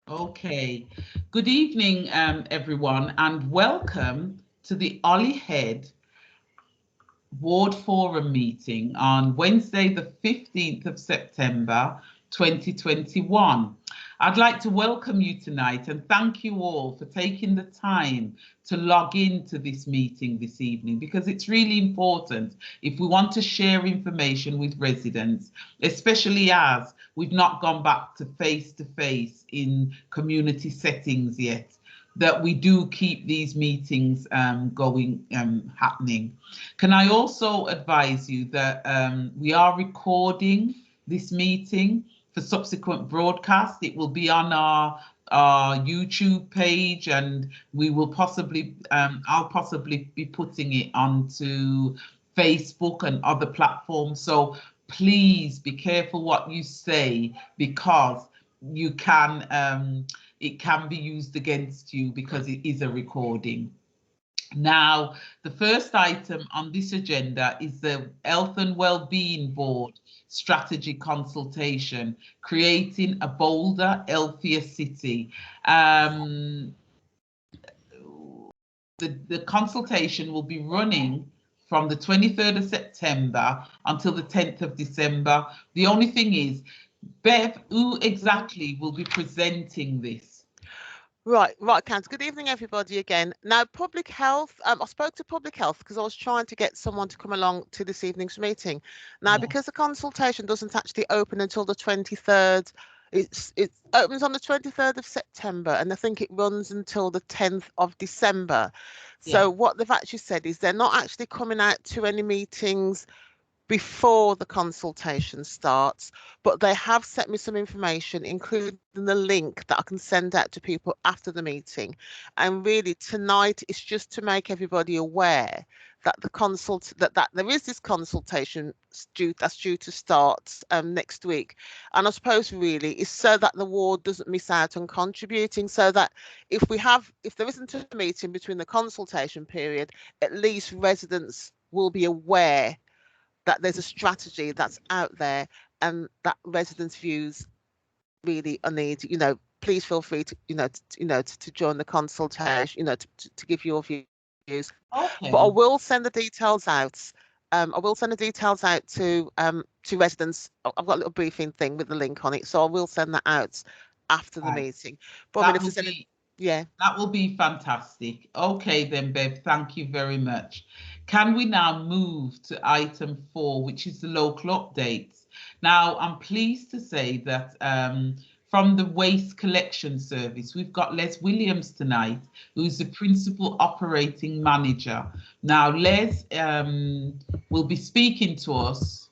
Okay. Good evening, everyone, and welcome to the Holyhead Ward Forum meeting on Wednesday, the 15th of September, 2021. I'd like to welcome you tonight and thank you all for taking the time to log into this meeting this evening, because it's really important if we want to share information with residents, especially as we've not gone back to face in community settings yet, that we do keep these meetings happening. Can I also advise you that we are recording this meeting for subsequent broadcast? It will be on our YouTube page, and we will possibly, I'll possibly be putting it onto Facebook and other platforms. So please be careful what you say, because you can, it can be used against you because it is a recording. Now, the first item on this agenda is the Health and Wellbeing Board strategy consultation, creating a bolder, healthier city. The consultation will be running from the 23rd of September until the 10th of December. The only thing is, Bev, who exactly will be presenting this? Right, Cant. Good evening, everybody, again. Now, public health, I spoke to public health because I was trying to get someone to come along to this evening's meeting. Now, because the consultation doesn't actually open until the 23rd, it opens on the 23rd of September, and I think it runs until the 10th of December. So what they've actually said is they're not actually coming out to any meetings before the consultation starts, but they have sent me some information, including the link that I can send out to people after the meeting. And really tonight is just to make everybody aware that that there is this consultation that's due to start next week. And I suppose really is so that the ward doesn't miss out on contributing, so that if there isn't a meeting between the consultation period, at least residents will be aware that there's a strategy that's out there and that residents' views really are needed. Please feel free to to join the consultation, to give your views. Okay. But I will send the details out. I will send the details out to residents. I've got a little briefing thing with the link on it, so I will send that out after the meeting. But I mean, if there's any, that will be fantastic. Okay then, Bev, thank you very much. Can we now move to item 4, which is the local updates? Now, I'm pleased to say that from the Waste Collection Service, we've got Les Williams tonight, who's the Principal Operating Manager. Now, Les will be speaking to us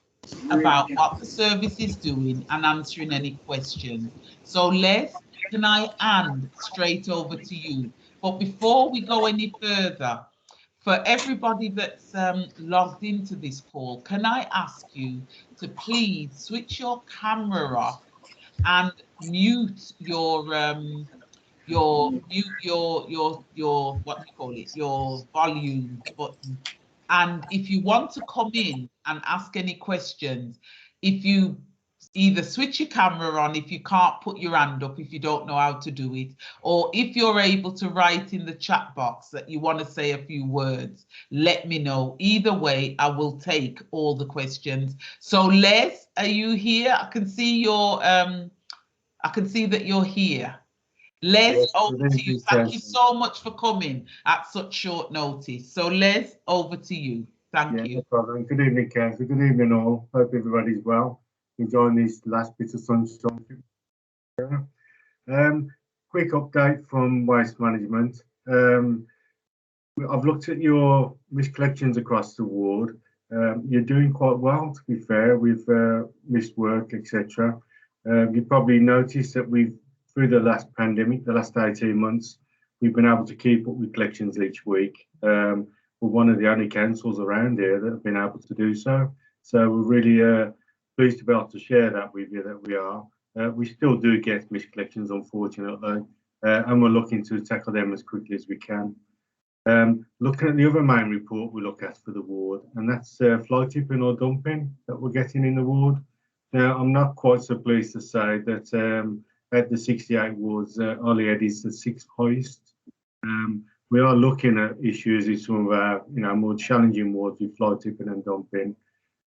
about what the service is doing and answering any questions. So Les, can I hand straight over to you? But before we go any further, for everybody that's logged into this call, can I ask you to please switch your camera off and mute your what do you call it, your volume button. And if you want to come in and ask any questions, if you either switch your camera on if you can't put your hand up, if you don't know how to do it, or if you're able to write in the chat box that you want to say a few words, let me know. Either way, I will take all the questions. So Les, are you here? I can see that you're here. Les, yes, over to you. Thank you so much for coming at such short notice. So Les, over to you. Thank you. No problem. Good evening, Council. Good evening all. Hope everybody's well. Enjoying these last bits of sunshine. Quick update from Waste Management. I've looked at your missed collections across the ward. You're doing quite well, to be fair, with missed work, etc. You probably noticed that through the last pandemic, the last 18 months, we've been able to keep up with collections each week. We're one of the only councils around here that have been able to do so. So we're really pleased to be able to share that with you, that we are. We still do get missed collections, unfortunately, and we're looking to tackle them as quickly as we can. Looking at the other main report we look at for the ward, and that's fly tipping or dumping that we're getting in the ward. Now, I'm not quite so pleased to say that at the 68 wards, Holyhead is the sixth highest. We are looking at issues in some of our, more challenging wards with fly tipping and dumping.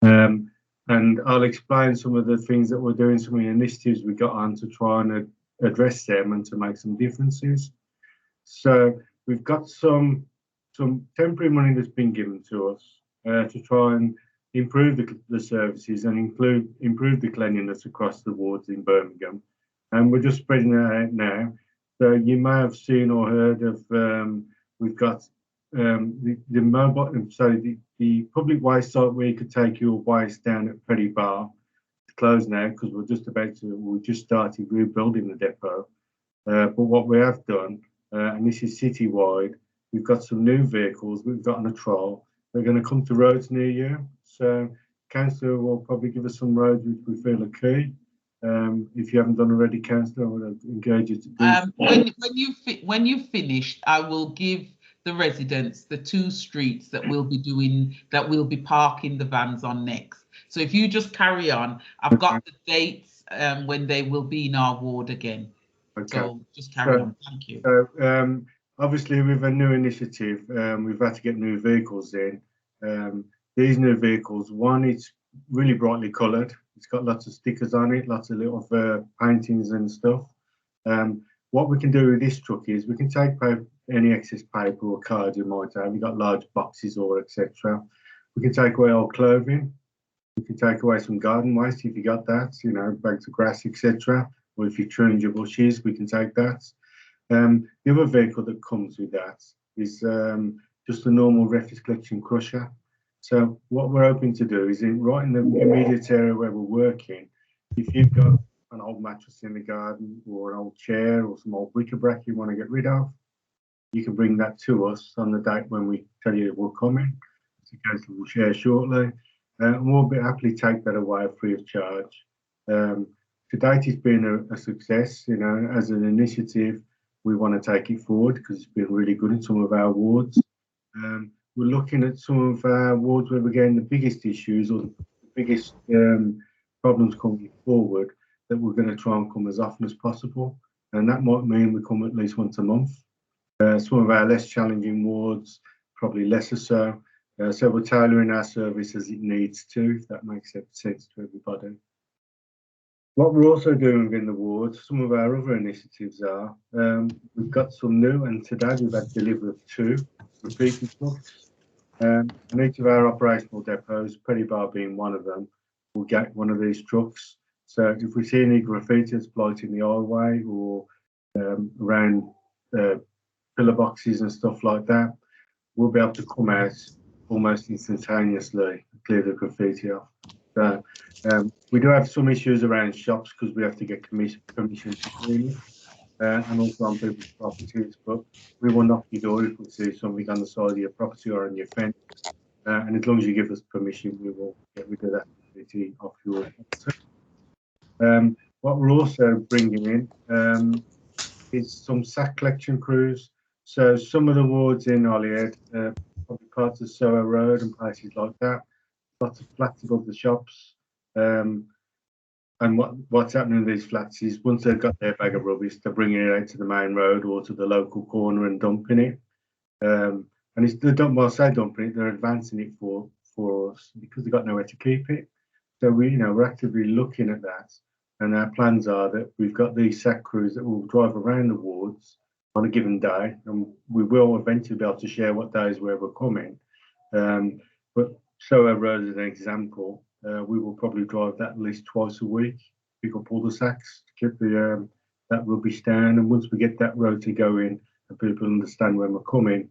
And I'll explain some of the things that we're doing, some of the initiatives we got on to try and address them and to make some differences. So we've got some temporary money that's been given to us to try and improve the services and improve the cleanliness across the wards in Birmingham. And we're just spreading that out now. So you may have seen or heard of, we've got the mobile, the public waste site where you could take your waste down at Petty Bar. It's closed now because we just started rebuilding the depot. But what we have done, and this is citywide, we've got some new vehicles we've got on a trial. They're going to come to roads near you. So Councillor will probably give us some roads which we feel are key. If you haven't done already, Councillor, I would encourage you to do. When you've finished, I will give the residents the 2 streets that we'll be parking the vans on next. So if you just carry on, I've got the dates when they will be in our ward again. Okay. So just carry on. Thank you. So obviously with a new initiative, we've had to get new vehicles in. These new vehicles, one, it's really brightly coloured. It's got lots of stickers on it, lots of little paintings and stuff. What we can do with this truck is we can take any excess paper or cards you might have. We've got large boxes or etc. We can take away old clothing. We can take away some garden waste if you got that, bags of grass, etc. Or if you trimmed your bushes, we can take that. The other vehicle that comes with that is just a normal refuse collection crusher. So what we're hoping to do is right in the immediate area where we're working, if you've got an old mattress in the garden or an old chair or some old bric-a-brac you want to get rid of, you can bring that to us on the date when we tell you we're coming. It's a case that we'll share shortly. And we'll happily take that away free of charge. To date, it's been a success. As an initiative, we want to take it forward because it's been really good in some of our wards. We're looking at some of our wards where we're getting the biggest issues or the biggest problems coming forward that we're going to try and come as often as possible. And that might mean we come at least once a month. Some of our less challenging wards, probably lesser so. So we're tailoring our service as it needs to, if that makes sense to everybody. What we're also doing within the wards, some of our other initiatives are, we've got some new, and today we've had delivery of 2 repeating trucks. And each of our operational depots, Petty Bar being one of them, will get one of these trucks. So if we see any graffiti that's blighting the highway or around pillar boxes and stuff like that, we'll be able to come out almost instantaneously, clear the graffiti off. So we do have some issues around shops because we have to get permission to clean it, and also on people's properties. But we will knock your door if we see something on the side of your property or on your fence. And as long as you give us permission, we will get rid of that graffiti off your property. What we're also bringing in is some sack collection crews. So some of the wards in Holyhead, probably parts of Soho Road and places like that, lots of flats above the shops. And what's happening in these flats is once they've got their bag of rubbish, they're bringing it out to the main road or to the local corner and dumping it. And it's while I say dumping it, they're advancing it for us because they've got nowhere to keep it. So we're actively looking at that. And our plans are that we've got these sack crews that will drive around the wards on a given day, and we will eventually be able to share what days where we're coming. But Soho Road as an example, we will probably drive that at least twice a week, pick up all the sacks to keep that rubbish down. And once we get that road to go in and people understand when we're coming,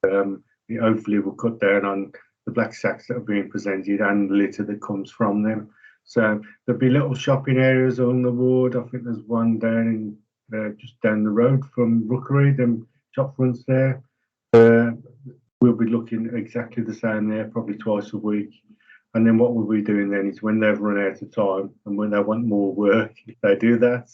it hopefully will cut down on the black sacks that are being presented and the litter that comes from them. So there'll be little shopping areas along the ward. I think there's one down in just down the road from Rookery, them shop fronts there. We'll be looking exactly the same there, probably twice a week. And then what we'll be doing then is when they've run out of time and when they want more work, if they do that,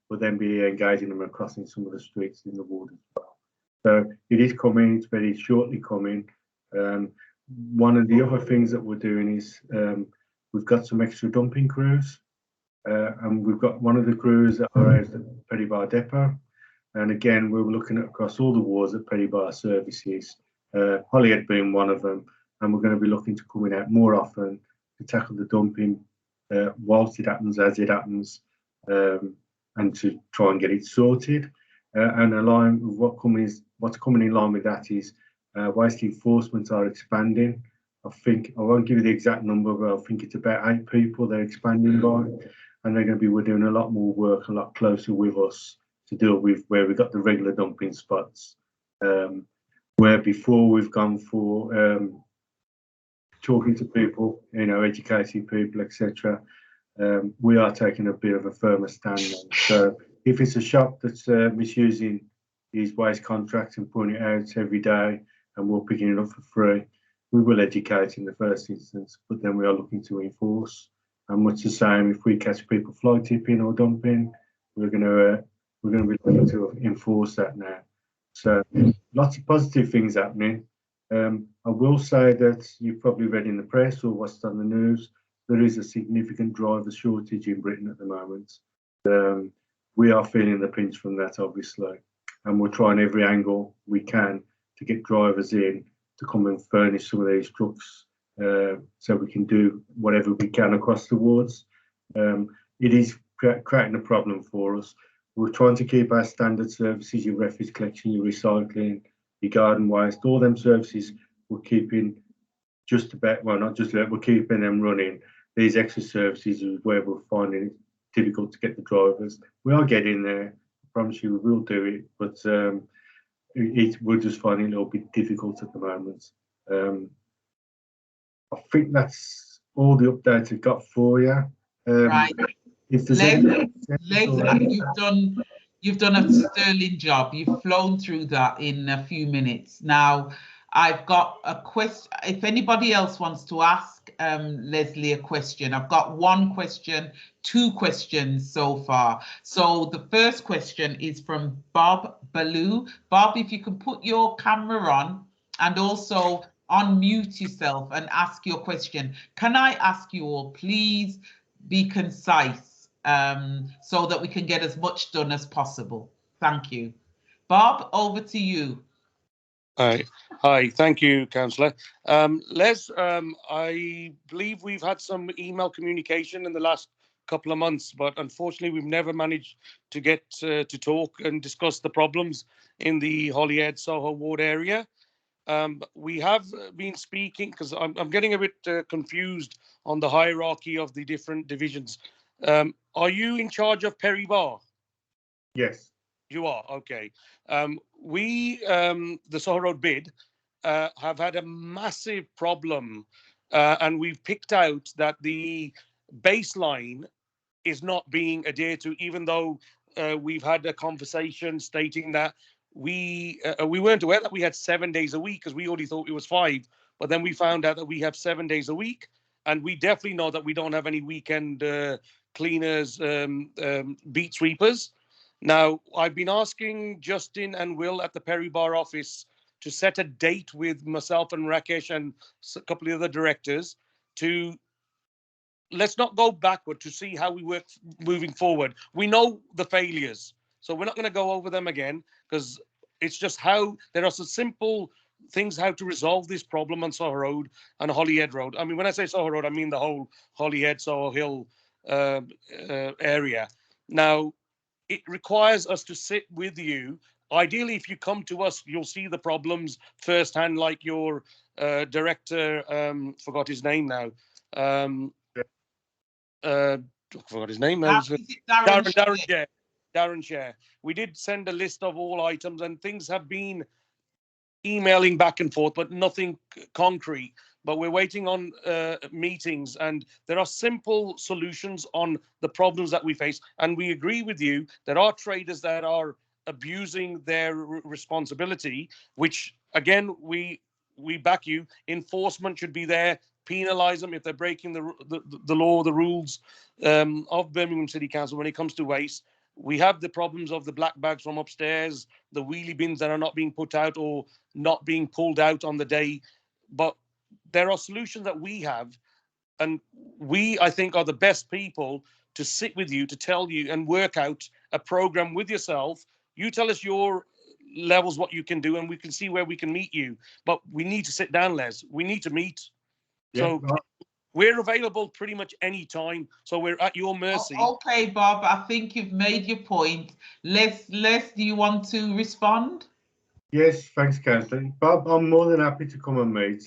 we'll then be engaging them across in some of the streets in the ward as well. So it is coming, it's very shortly coming. One of the other things that we're doing is we've got some extra dumping crews. and we've got one of the crews that are out at Perry Bar Depot. And again, we were looking at across all the wards at Perry Bar services, Holyhead being one of them, and we're going to be looking to coming out more often to tackle the dumping whilst it happens, as it happens, and to try and get it sorted. And align with what's coming in line with that is waste enforcement are expanding. I think, I won't give you the exact number, but I think it's about 8 people they're expanding by, and they're going to be doing a lot more work, a lot closer with us to deal with where we've got the regular dumping spots. Where before we've gone for talking to people, you know, educating people, etc. We are taking a bit of a firmer stand now. So if it's a shop that's misusing these waste contracts and putting it out every day and we're picking it up for free, we will educate in the first instance, but then we are looking to enforce. And much the same, if we catch people fly tipping or dumping, we're going to be looking to enforce that now. So lots of positive things happening. I will say that you've probably read in the press or watched on the news, there is a significant driver shortage in Britain at the moment. We are feeling the pinch from that, obviously, and we're trying every angle we can to get drivers in to come and furnish some of these trucks so we can do whatever we can across the wards. It is creating a problem for us. We're trying to keep our standard services, your refuse collection, your recycling, your garden waste, all them services we're keeping just about, well, not just that, we're keeping them running. These extra services is where we're finding it difficult to get the drivers. We are getting there. I promise you we will do it, but we're just finding it a little bit difficult at the moment. I think that's all the updates I've got for you. Right. If there's you've done a sterling job. You've flown through that in a few minutes. Now, I've got a question. If anybody else wants to ask Leslie a question, I've got one question, 2 questions so far. So the first question is from Bob Ballou. Bob, if you can put your camera on and also unmute yourself and ask your question. Can I ask you all, please be concise so that we can get as much done as possible. Thank you. Bob, over to you. Hi, thank you, Councillor. Les, I believe we've had some email communication in the last couple of months, but unfortunately we've never managed to get to talk and discuss the problems in the Holyhead Soho ward area. We have been speaking, because I'm getting a bit confused on the hierarchy of the different divisions. Are you in charge of Perry Bar? Yes. You are, okay. We, the Soho Road bid, have had a massive problem, and we've picked out that the baseline is not being adhered to, even though we've had a conversation stating that we weren't aware that we had 7 days a week, because we already thought it was 5, but then we found out that we have 7 days a week, and we definitely know that we don't have any weekend cleaners, beat sweepers. Now, I've been asking Justin and Will at the Perry Bar office to set a date with myself and Rakesh and a couple of other directors to, let's not go backward, to see how we work moving forward. We know the failures, so we're not going to go over them again, because it's just how there are some simple things how to resolve this problem on Soho Road and Holyhead Road. I mean, when I say Soho Road, I mean the whole Holyhead, Soho Hill area. Now, it requires us to sit with you. Ideally, if you come to us, you'll see the problems firsthand, like your director, forgot his name now. Forgot his name. Darren Share. We did send a list of all items, and things have been emailing back and forth, but nothing concrete. But we're waiting on meetings, and there are simple solutions on the problems that we face. And we agree with you, there are traders that are abusing their responsibility, which again, we back you. Enforcement should be there. Penalise them if they're breaking the law, the rules of Birmingham City Council when it comes to waste. We have the problems of the black bags from upstairs, the wheelie bins that are not being put out or not being pulled out on the day. But there are solutions that we have, and we, I think, are the best people to sit with you, to tell you and work out a program with yourself. You tell us your levels, what you can do, and we can see where we can meet you. But we need to sit down, Les. We need to meet. Yeah, So we're available pretty much any time. So we're at your mercy. Okay, Bob, I think you've made your point. Les, do you want to respond? yes, thanks, Councillor. Bob, I'm more than happy to come and meet.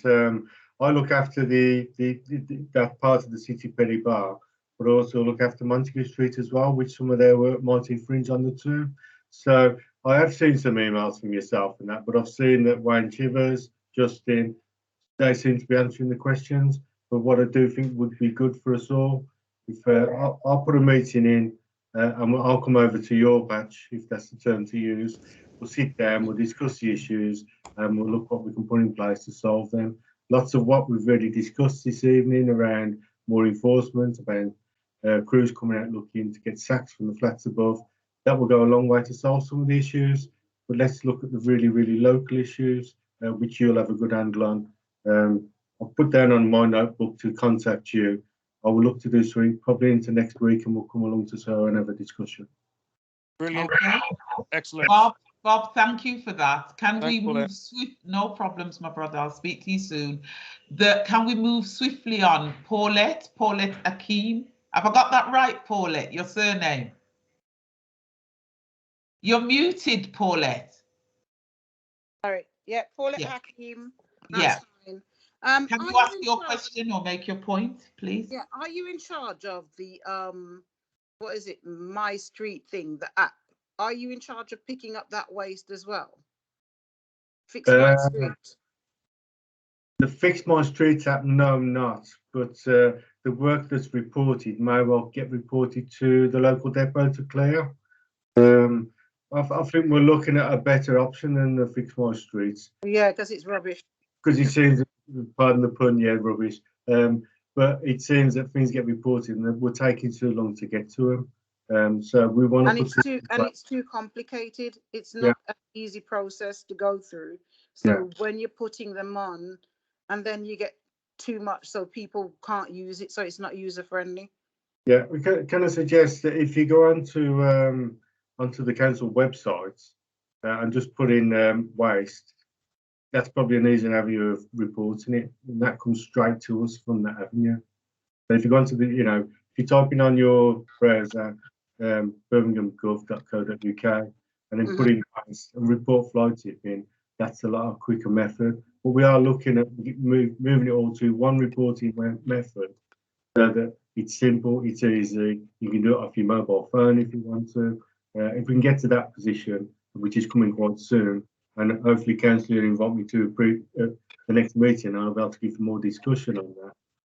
I look after that part of the City Penny Bar, but also look after Montague Street as well, which some of their work might infringe on the two. So I have seen some emails from yourself and that, but I've seen that Wayne Chivers, Justin, they seem to be answering the questions. But what I do think would be good for us all, if I'll put a meeting in, and I'll come over to your batch, if that's the term to use. We'll sit down, we'll discuss the issues, and we'll look what we can put in place to solve them. Lots of what we've already discussed this evening around more enforcement, about crews coming out looking to get sacks from the flats above. That will go a long way to solve some of the issues. But let's look at the really, really local issues, which you'll have a good handle on. I'll put down on my notebook to contact you. I will look to do something probably into next week, and we'll come along to Soho and have a discussion. Brilliant. Okay. Excellent. Bob, thank you for that. Can we move Paulette. swift? No problems, my brother. I'll speak to you soon. Can we move swiftly on? Paulette Akeem. Have I got that right, Paulette? Your surname? You're muted, Paulette. Sorry. Yeah, Paulette Yeah. Hakim. Yeah. Fine. Can you ask your question or make your point, please? Yeah. Are you in charge of the what is it, My Street thing, the app? Are you in charge of picking up that waste as well? Fix My Street. The Fix My Street app, no, I'm not. But the work that's reported may well get reported to the local depot to clear. I think we're looking at a better option than the Fix My Streets. Yeah, because it's rubbish. Because it seems, pardon the pun, yeah, rubbish. But it seems that things get reported and we're taking too long to get to them. So we want to put it's too complicated. It's not an easy process to go through. So when you're putting them on, and then you get too much, so people can't use it, so it's not user friendly. Yeah, we can I suggest that if you go onto the council website and just put in waste, that's probably an easy avenue of reporting it, and that comes straight to us from that avenue. So if you go onto the, if you type in on your browser birminghamgov.co.uk and then put in waste and report fly tipping, that's a lot quicker method. But we are looking at moving it all to one reporting method, so that it's simple, it's easy. You can do it off your mobile phone if you want to. If we can get to that position, which is coming quite soon, and hopefully council will invite me to the next meeting, I'll be able to give more discussion on that.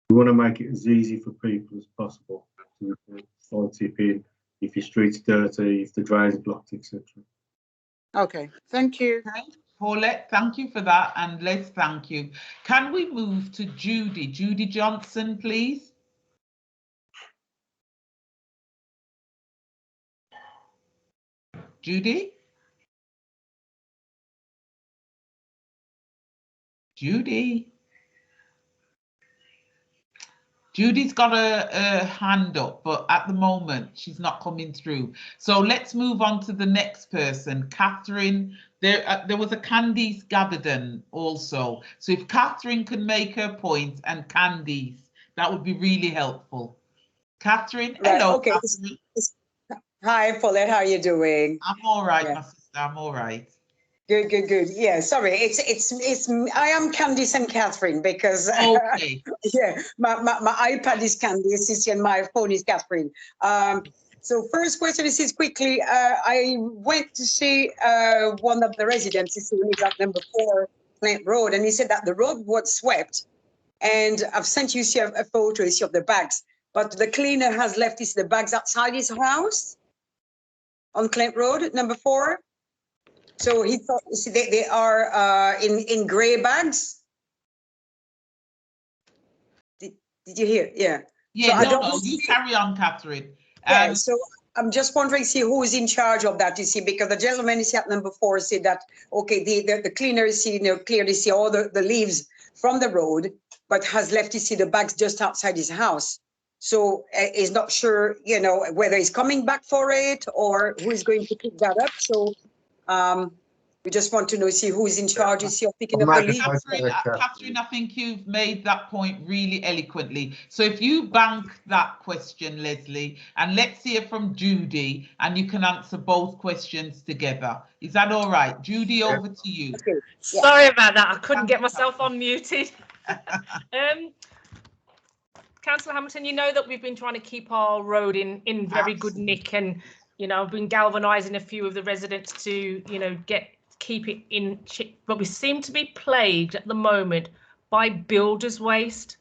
We want to make it as easy for people as possible to fly tip in if your street's dirty, if the drain's blocked, etc. Okay, thank you. Okay. Paulette, thank you for that, and Les, thank you. Can we move to Judy? Judy Johnson, please. Judy? Judy's got a hand up, but at the moment she's not coming through. So let's move on to the next person, Catherine. There was a Candice Gabardon also. So if Catherine can make her point and Candice, that would be really helpful. Catherine, right, hello, okay. Catherine. Hi, Paulette, how are you doing? I'm all right, my sister, I'm all right. Good. Yeah, sorry, it's I am Candice and Catherine because okay. Yeah, my iPad is Candice and my phone is Catherine. So first question is quickly. I went to see one of the residents who lives at number 4 Plant Road, and he said that the road was swept. And I've sent you a photo of the bags, but the cleaner has left the bags outside his house on Clint Road, number 4. So he thought, see, they are in grey bags. Did you hear? Yeah. Yeah, so no, you carry on, Catherine. Yeah, so I'm just wondering, see, who is in charge of that, you see, because the gentleman is at number 4 said that, okay, the cleaner is, clearly see all the leaves from the road, but has left, the bags just outside his house. So he's not sure, you know, whether he's coming back for it or who is going to pick that up. So we just want to know, see who's in charge, is he picking up the lead. Catherine, I think you've made that point really eloquently. So if you bank that question, Leslie, and let's hear from Judy, and you can answer both questions together. Is that all right? Judy, over to you. Okay. Yeah. Sorry about that. I couldn't get myself unmuted. Councillor Hamilton, you know that we've been trying to keep our road in very good nick, and you know, I've been galvanising a few of the residents to, you know, keep it in, but we seem to be plagued at the moment by builders waste.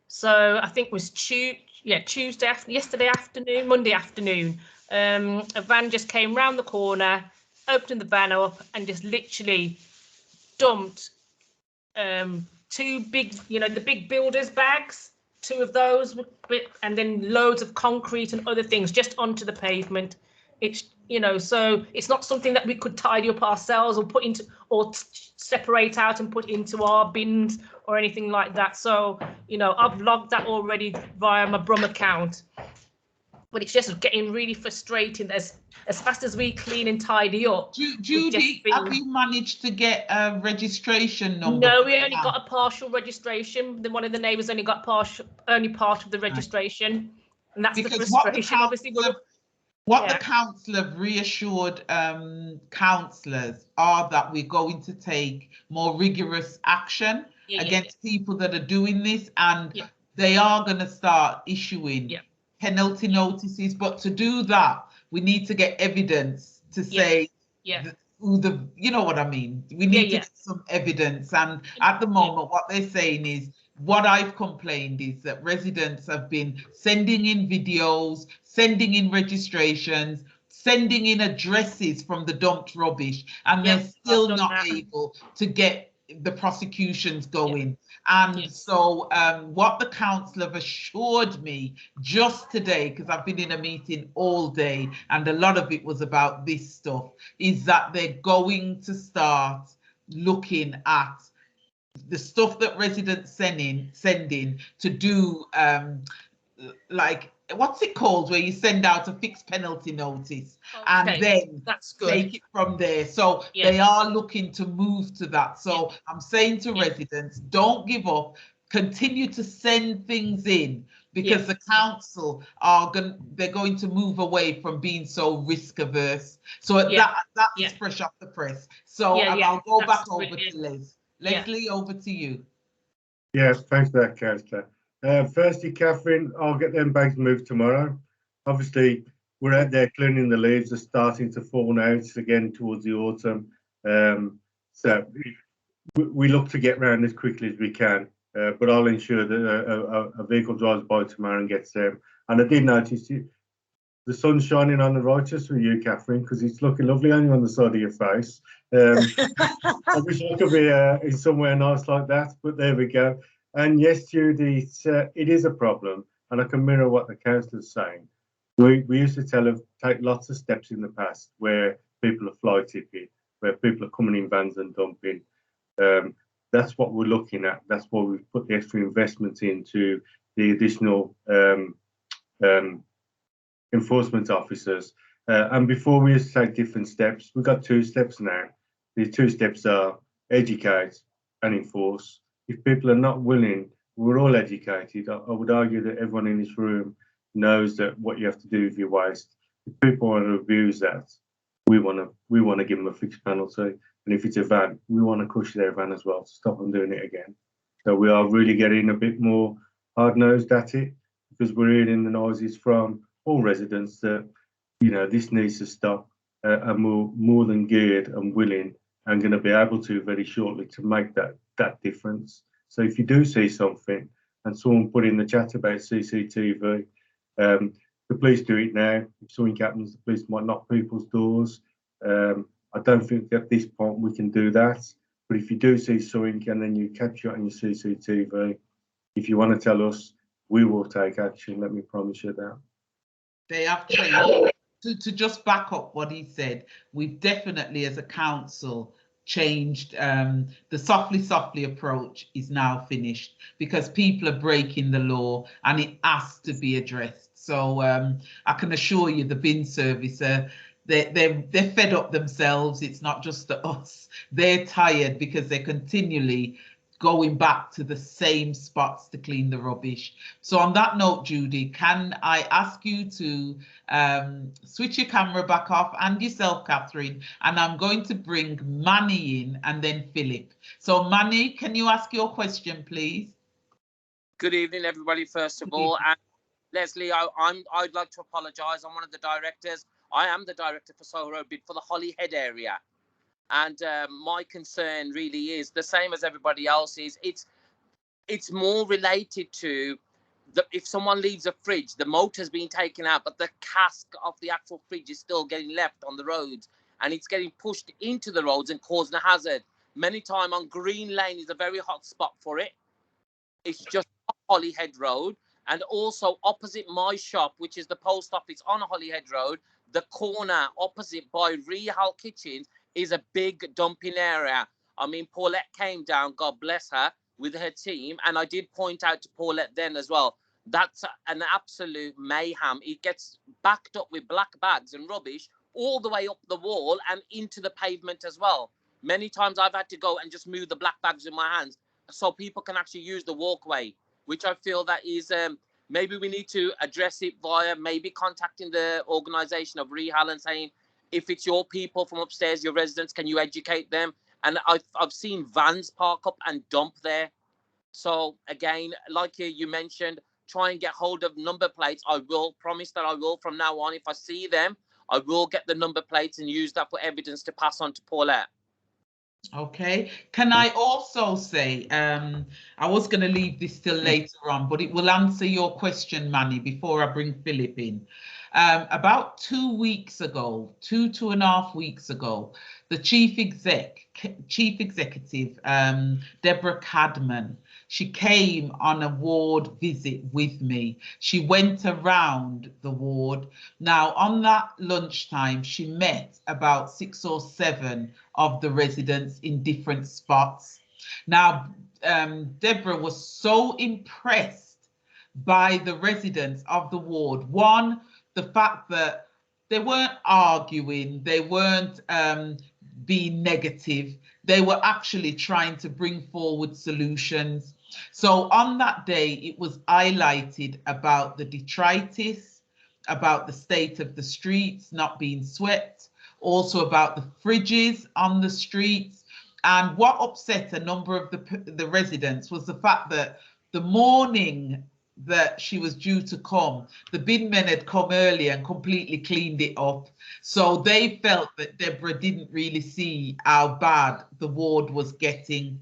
So I think it was Monday afternoon, a van just came round the corner, opened the van up and just literally dumped two big, you know, the big builders bags, two of those, and then loads of concrete and other things just onto the pavement. It's, you know, so it's not something that we could tidy up ourselves or put into, or separate out and put into our bins or anything like that. So, you know, I've logged that already via my Brum account, but it's just getting really frustrating as fast as we clean and tidy up. Judy, have you managed to get a registration number? No, we only got a partial registration. Then one of the neighbours only got only part of the registration, and that's because the frustration. Obviously, the council have reassured councillors are that we're going to take more rigorous action against people that are doing this, and they are going to start issuing penalty notices. But to do that, we need to get evidence to say who the, you know what I mean? We need to get some evidence. And at the moment, what they're saying is, what I've complained is that residents have been sending in videos, sending in registrations, sending in addresses from the dumped rubbish, and they're still not able to get the prosecutions going. And so what the council have assured me just today, because I've been in a meeting all day and a lot of it was about this stuff, is that they're going to start looking at the stuff that residents send in to do, like, what's it called, where you send out a fixed penalty notice, and then take it from there. So they are looking to move to that. So I'm saying to residents, don't give up, continue to send things in, because the council they're going to move away from being so risk averse. So that is fresh off the press. So I'll go back over to Les. Leslie, over to you. Yes, thanks for that, Councillor. Firstly, Catherine, I'll get them bags moved tomorrow. Obviously, we're out there cleaning, the leaves are starting to fall now. It's again towards the autumn. So we look to get round as quickly as we can, but I'll ensure that a vehicle drives by tomorrow and gets them. And I did notice the sun's shining on the righteous for you, Catherine, because it's looking lovely on you on the side of your face. I wish I could be in somewhere nice like that, but there we go. And yes, Judy, it is a problem, and I can mirror what the councillor's saying. We used to take lots of steps in the past where people are fly tipping, where people are coming in vans and dumping. That's what we're looking at. That's why we've put the extra investment into the additional enforcement officers. And before we used to take different steps, we've got 2 steps now. The 2 steps are educate and enforce. If people are not willing, we're all educated. I would argue that everyone in this room knows that what you have to do with your waste. If people want to abuse that, we want to give them a fixed penalty. And if it's a van, we want to crush their van as well to stop them doing it again. So we are really getting a bit more hard-nosed at it, because we're hearing the noises from all residents that, you know, this needs to stop, and we're more than geared and willing and going to be able to very shortly to make that difference. So if you do see something, and someone put in the chat about CCTV, the police do it now. If something happens, the police might knock people's doors. I don't think at this point we can do that. But if you do see something and then you capture it on your CCTV, if you want to tell us, we will take action. Let me promise you that. They have changed. To just back up what he said, we've definitely, as a council, changed. The softly approach is now finished because people are breaking the law and it has to be addressed. So I can assure you the bin service, they're fed up themselves. It's not just us. They're tired because they're continually going back to the same spots to clean the rubbish. So on that note, Judy, can I ask you to switch your camera back off, and yourself, Catherine, and I'm going to bring Manny in and then Philip. So Manny, can you ask your question, please? Good evening, everybody, first of all. And Leslie, I'd like to apologise. I'm one of the directors. I am the director for Soho Road Bid for the Holyhead area. And my concern really is the same as everybody else's. It's more related to if someone leaves a fridge, the motor's been taken out, but the cask of the actual fridge is still getting left on the roads, and it's getting pushed into the roads and causing a hazard. Many times on Green Lane is a very hot spot for it. It's just Holyhead Road, and also opposite my shop, which is the post office on Holyhead Road, the corner opposite by Rehal Kitchens is a big dumping area. I mean, Paulette came down, God bless her, with her team, and I did point out to Paulette then as well, that's an absolute mayhem. It gets backed up with black bags and rubbish all the way up the wall and into the pavement as well. Many times I've had to go and just move the black bags in my hands so people can actually use the walkway, which I feel that is maybe we need to address it via maybe contacting the organisation of Rehal and saying, if it's your people from upstairs, your residents, can you educate them? And I've seen vans park up and dump there. So again, like you mentioned, try and get hold of number plates. I will promise that I will from now on. If I see them, I will get the number plates and use that for evidence to pass on to Paulette. Okay. Can I also say, I was going to leave this till later on, but it will answer your question, Manny, before I bring Philip in. About 2 weeks ago, 2.5 weeks ago, the chief executive, Deborah Cadman, she came on a ward visit with me. She went around the ward. Now, on that lunchtime, she met about 6 or 7 of the residents in different spots. Now, Deborah was so impressed by the residents of the ward. One, the fact that they weren't arguing, they weren't being negative, they were actually trying to bring forward solutions. So on that day, it was highlighted about the detritus, about the state of the streets not being swept, also about the fridges on the streets. And what upset a number of the residents was the fact that the morning that she was due to come, the bin men had come early and completely cleaned it up. So they felt that Deborah didn't really see how bad the ward was getting.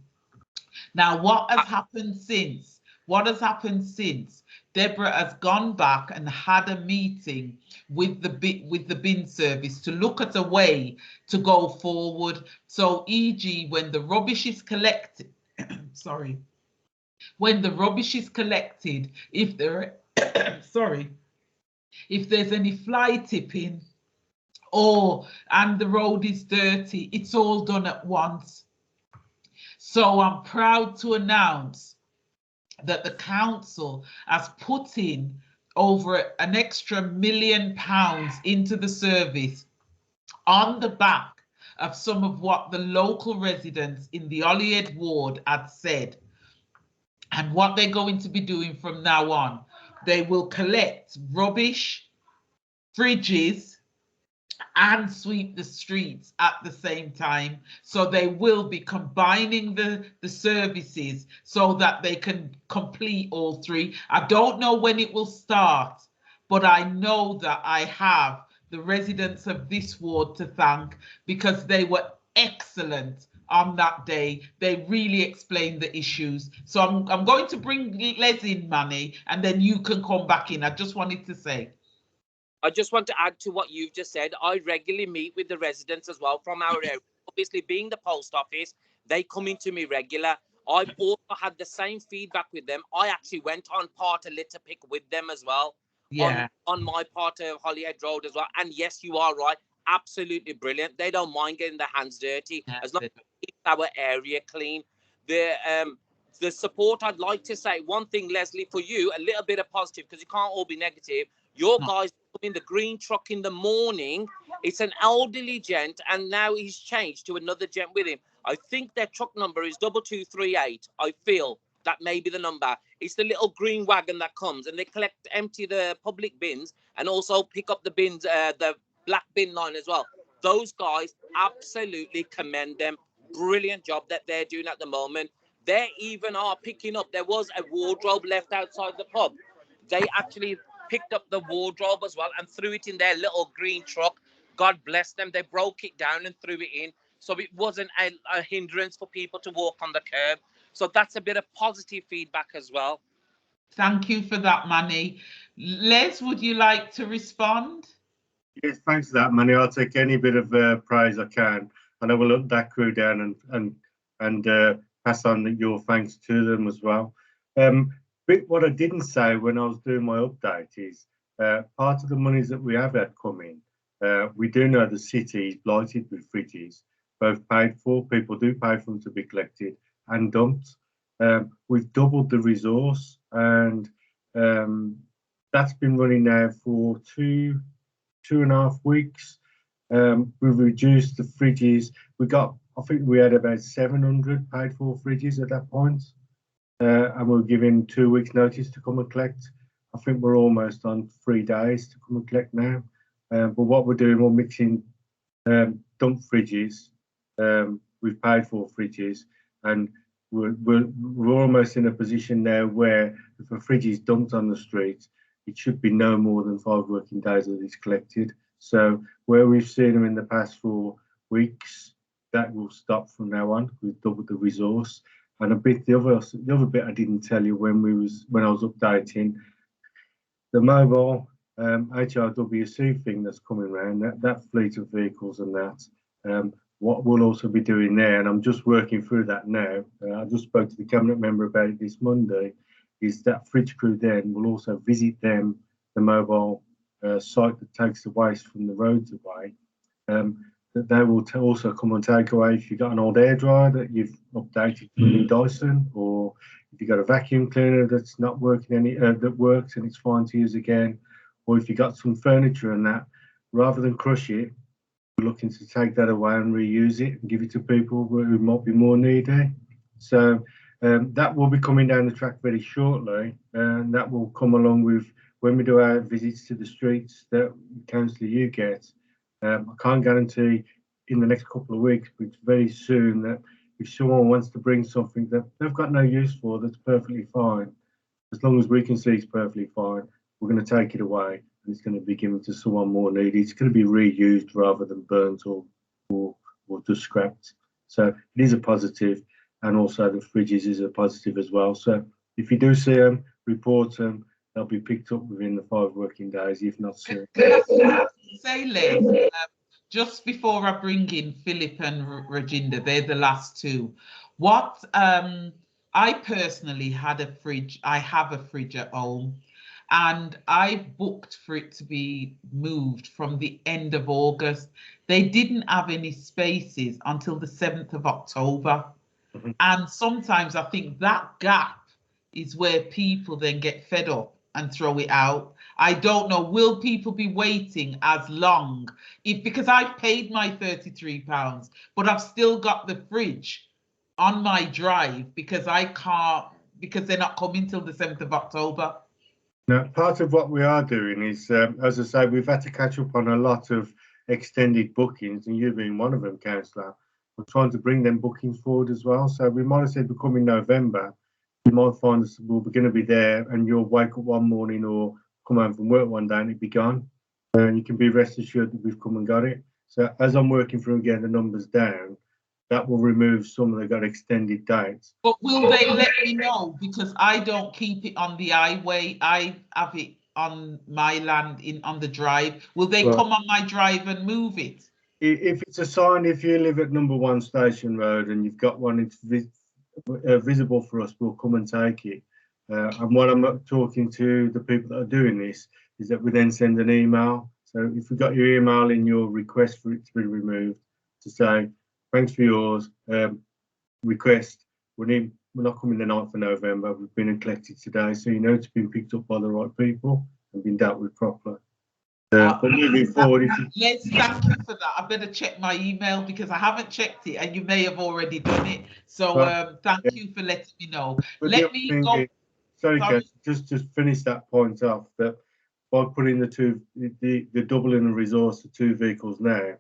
Now, what has happened since? What has happened since? Deborah has gone back and had a meeting with the bin service to look at a way to go forward. So, e.g., when the rubbish is collected, sorry, when the rubbish is collected, if there, sorry, if there's any fly tipping and the road is dirty, it's all done at once. So I'm proud to announce that the council has put in over an extra £1 million into the service on the back of some of what the local residents in the Holyhead ward had said. And what they're going to be doing from now on, they will collect rubbish, fridges, and sweep the streets at the same time. So they will be combining the services so that they can complete all three. I don't know when it will start, but I know that I have the residents of this ward to thank because they were excellent on that day. They really explained the issues. So I'm going to bring Les in, Manny, and then you can come back in. I just wanted to say. I just want to add to what you've just said. I regularly meet with the residents as well from our area. Obviously, being the post office, they come into me regular. I've also had the same feedback with them. I actually went on part of litter pick with them as well. Yeah. On my part of Holyhead Road as well. And yes, you are right. absolutely brilliant. They don't mind getting their hands dirty as long as we keep our area clean. The support, I'd like to say one thing, Leslie, for you, a little bit of positive, because you can't all be negative. Your guys in the green truck in the morning, it's an elderly gent, and now he's changed to another gent with him. I think their truck number is 2238. I feel that may be the number. It's the little green wagon that comes, and they empty the public bins and also pick up the bins, the black bin line as well. Those guys, absolutely commend them. Brilliant job that they're doing at the moment. They even are picking up. There was a wardrobe left outside the pub. They actually picked up the wardrobe as well and threw it in their little green truck. God bless them. They broke it down and threw it in. So it wasn't a hindrance for people to walk on the curb. So that's a bit of positive feedback as well. Thank you for that, Manny. Les, would you like to respond? Yes, thanks for that, Manny. I'll take any bit of praise I can, and I will look that crew down and pass on your thanks to them as well. But what I didn't say when I was doing my update is part of the monies that we have had coming. We do know the city is blighted with fridges, both paid for. People do pay for them to be collected and dumped. We've doubled the resource, and that's been running now for two and a half weeks. We've reduced the fridges. I think we had about 700 paid for fridges at that point, and we were given 2 weeks notice to come and collect. I think we're almost on 3 days to come and collect now. But what we're doing, we're mixing dump fridges. We've paid for fridges, and we're almost in a position now where if a fridge is dumped on the street, it should be no more than 5 working days that it's collected. So where we've seen them in the past 4 weeks, that will stop from now on. We've doubled the resource. And the other bit I didn't tell you when I was updating, the mobile HRWC thing that's coming around, that fleet of vehicles and that, what we'll also be doing there, and I'm just working through that now. I just spoke to the cabinet member about it this Monday, is that fridge crew then will also visit them, the mobile site that takes the waste from the roads away, that they will also come and take away if you've got an old air dryer that you've updated to a new Dyson, or if you've got a vacuum cleaner that's not working that works and it's fine to use again, or if you've got some furniture and that, rather than crush it, we're looking to take that away and reuse it and give it to people who might be more needy. So that will be coming down the track very shortly, and that will come along with when we do our visits to the streets that councillor you get. I can't guarantee in the next couple of weeks, but very soon, that if someone wants to bring something that they've got no use for, that's perfectly fine. As long as we can see it's perfectly fine, we're going to take it away and it's going to be given to someone more needy. It's going to be reused rather than burnt or just scrapped. So it is a positive, and also the fridges is a positive as well. So if you do see them, report them. They'll be picked up within the 5 working days, if not sooner. Say, Les, just before I bring in Philip and Rajinder, they're the last two. What I personally had a fridge. I have a fridge at home, and I booked for it to be moved from the end of August. They didn't have any spaces until the 7th of October. Mm-hmm. And sometimes I think that gap is where people then get fed up and throw it out. I don't know, will people be waiting as long? Because I've paid my £33, but I've still got the fridge on my drive because I can't, because they're not coming till the 7th of October. Now, part of what we are doing is, as I say, we've had to catch up on a lot of extended bookings, and you being one of them, Councillor. We're trying to bring them bookings forward as well. So we might have said we're coming November. You might find us, we're going to be there, and you'll wake up one morning or come home from work one day and it'll be gone. And you can be rest assured that we've come and got it. So as I'm working through and getting the numbers down, that will remove some of the extended dates. But will they let me know? Because I don't keep it on the highway. I have it on my land on the drive. Will they come on my drive and move it? If it's a sign, if you live at number 1 Station Road and you've got one, it's visible for us, we'll come and take it. And what I'm talking to the people that are doing this is that we then send an email So if we got your email in your request for it to be removed, to say, thanks for yours, request, we're not coming the 9th of November, we've been and collected today, so you know it's been picked up by the right people and been dealt with properly. But moving forward, Les, thank you for that. I better check my email because I haven't checked it and you may have already done it. So thank you for letting me know. Let me go. Sorry, Kate, just to finish that point off, that by putting the doubling of resource to 2 vehicles now,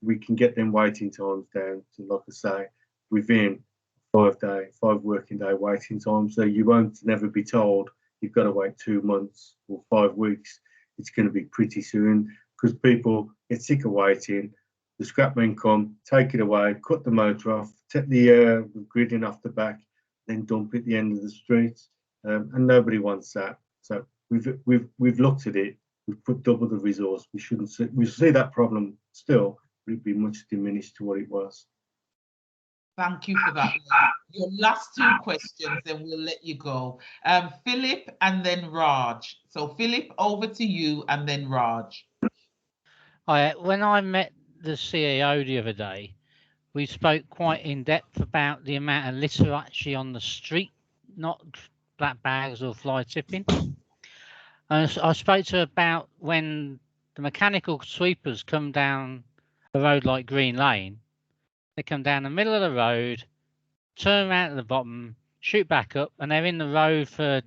we can get them waiting times down to, like I say, within 5 working day waiting time. So you won't never be told you've got to wait 2 months or 5 weeks. It's going to be pretty soon, because people get sick of waiting. The scrapmen come, take it away, cut the motor off, take the gridding off the back, then dump it at the end of the street, and nobody wants that. So we've looked at it. We've put double the resource. We see that problem still, but it'd be much diminished to what it was. Thank you for that. Your last 2 questions, then we'll let you go. Philip and then Raj. So Philip, over to you, and then Raj. When I met the CEO the other day, we spoke quite in depth about the amount of litter actually on the street, not black bags or fly tipping. And I spoke to her about when the mechanical sweepers come down a road like Green Lane. They come down the middle of the road, turn around at the bottom, shoot back up, and they're in the road for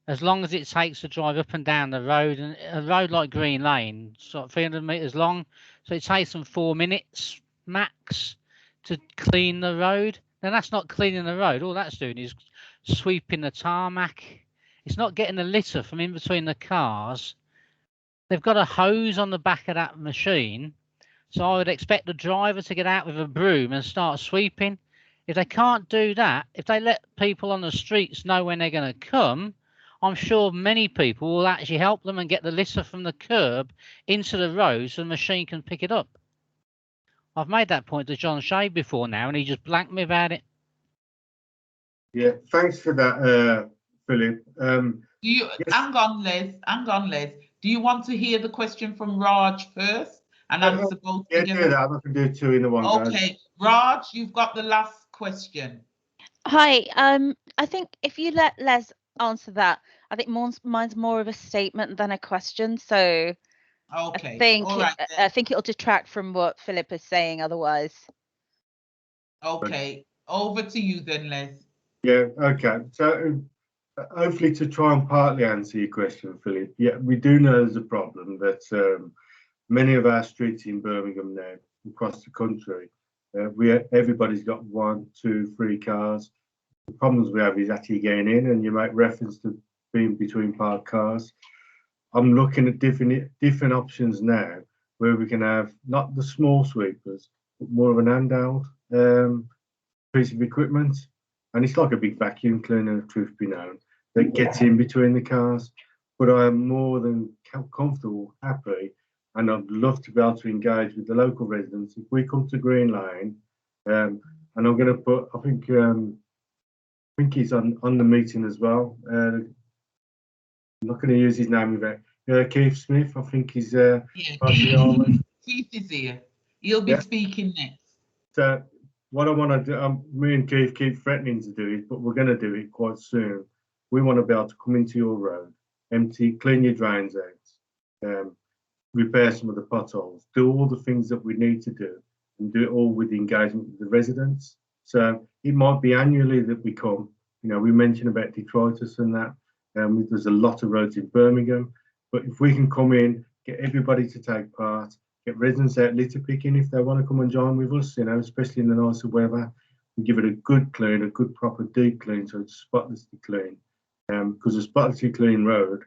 as long as it takes to drive up and down the road. And a road like Green Lane, sort of 300 metres long, so it takes them 4 minutes max to clean the road. Now that's not cleaning the road. All that's doing is sweeping the tarmac. It's not getting the litter from in between the cars. They've got a hose on the back of that machine. So I would expect the driver to get out with a broom and start sweeping. If they can't do that, if they let people on the streets know when they're going to come, I'm sure many people will actually help them and get the litter from the curb into the road so the machine can pick it up. I've made that point to John Shea before now, and he just blanked me about it. Yeah, thanks for that, Philip. Yes. Hang on, Les. Do you want to hear the question from Raj first? And answer both together? Do that. I can do 2 in the one. Okay, Raj, you've got the last question. Hi. I think if you let Les answer that, I think mine's more of a statement than a question. So okay, I think it'll detract from what Philip is saying otherwise. Okay, over to you then, Les. Yeah. Okay. So hopefully to try and partly answer your question, Philip. Yeah, we do know there's a problem that many of our streets in Birmingham now, across the country, everybody's got 1, 2, 3 cars. The problems we have is actually getting in, and you make reference to being between parked cars. I'm looking at different options now, where we can have not the small sweepers, but more of an handheld piece of equipment, and it's like a big vacuum cleaner, truth be known, that gets in between the cars. But I am more than comfortable, happy, and I'd love to be able to engage with the local residents. If we come to Green Lane, and I'm going to put, I think he's on the meeting as well. I'm not going to use his name with it. Keith Smith, I think he's Keith is here. He'll be speaking next. So what I want to do, me and Keith keep threatening to do it, but we're going to do it quite soon. We want to be able to come into your road, clean your drains out, repair some of the potholes, do all the things that we need to do, and do it all with the engagement with the residents. So it might be annually that we come. You know, we mentioned about detritus and that. There's a lot of roads in Birmingham, but if we can come in, get everybody to take part, get residents out litter picking if they want to come and join with us, you know, especially in the nicer weather, and give it a good clean, a good proper deep clean, so it's spotlessly clean. Because a spotlessly clean road,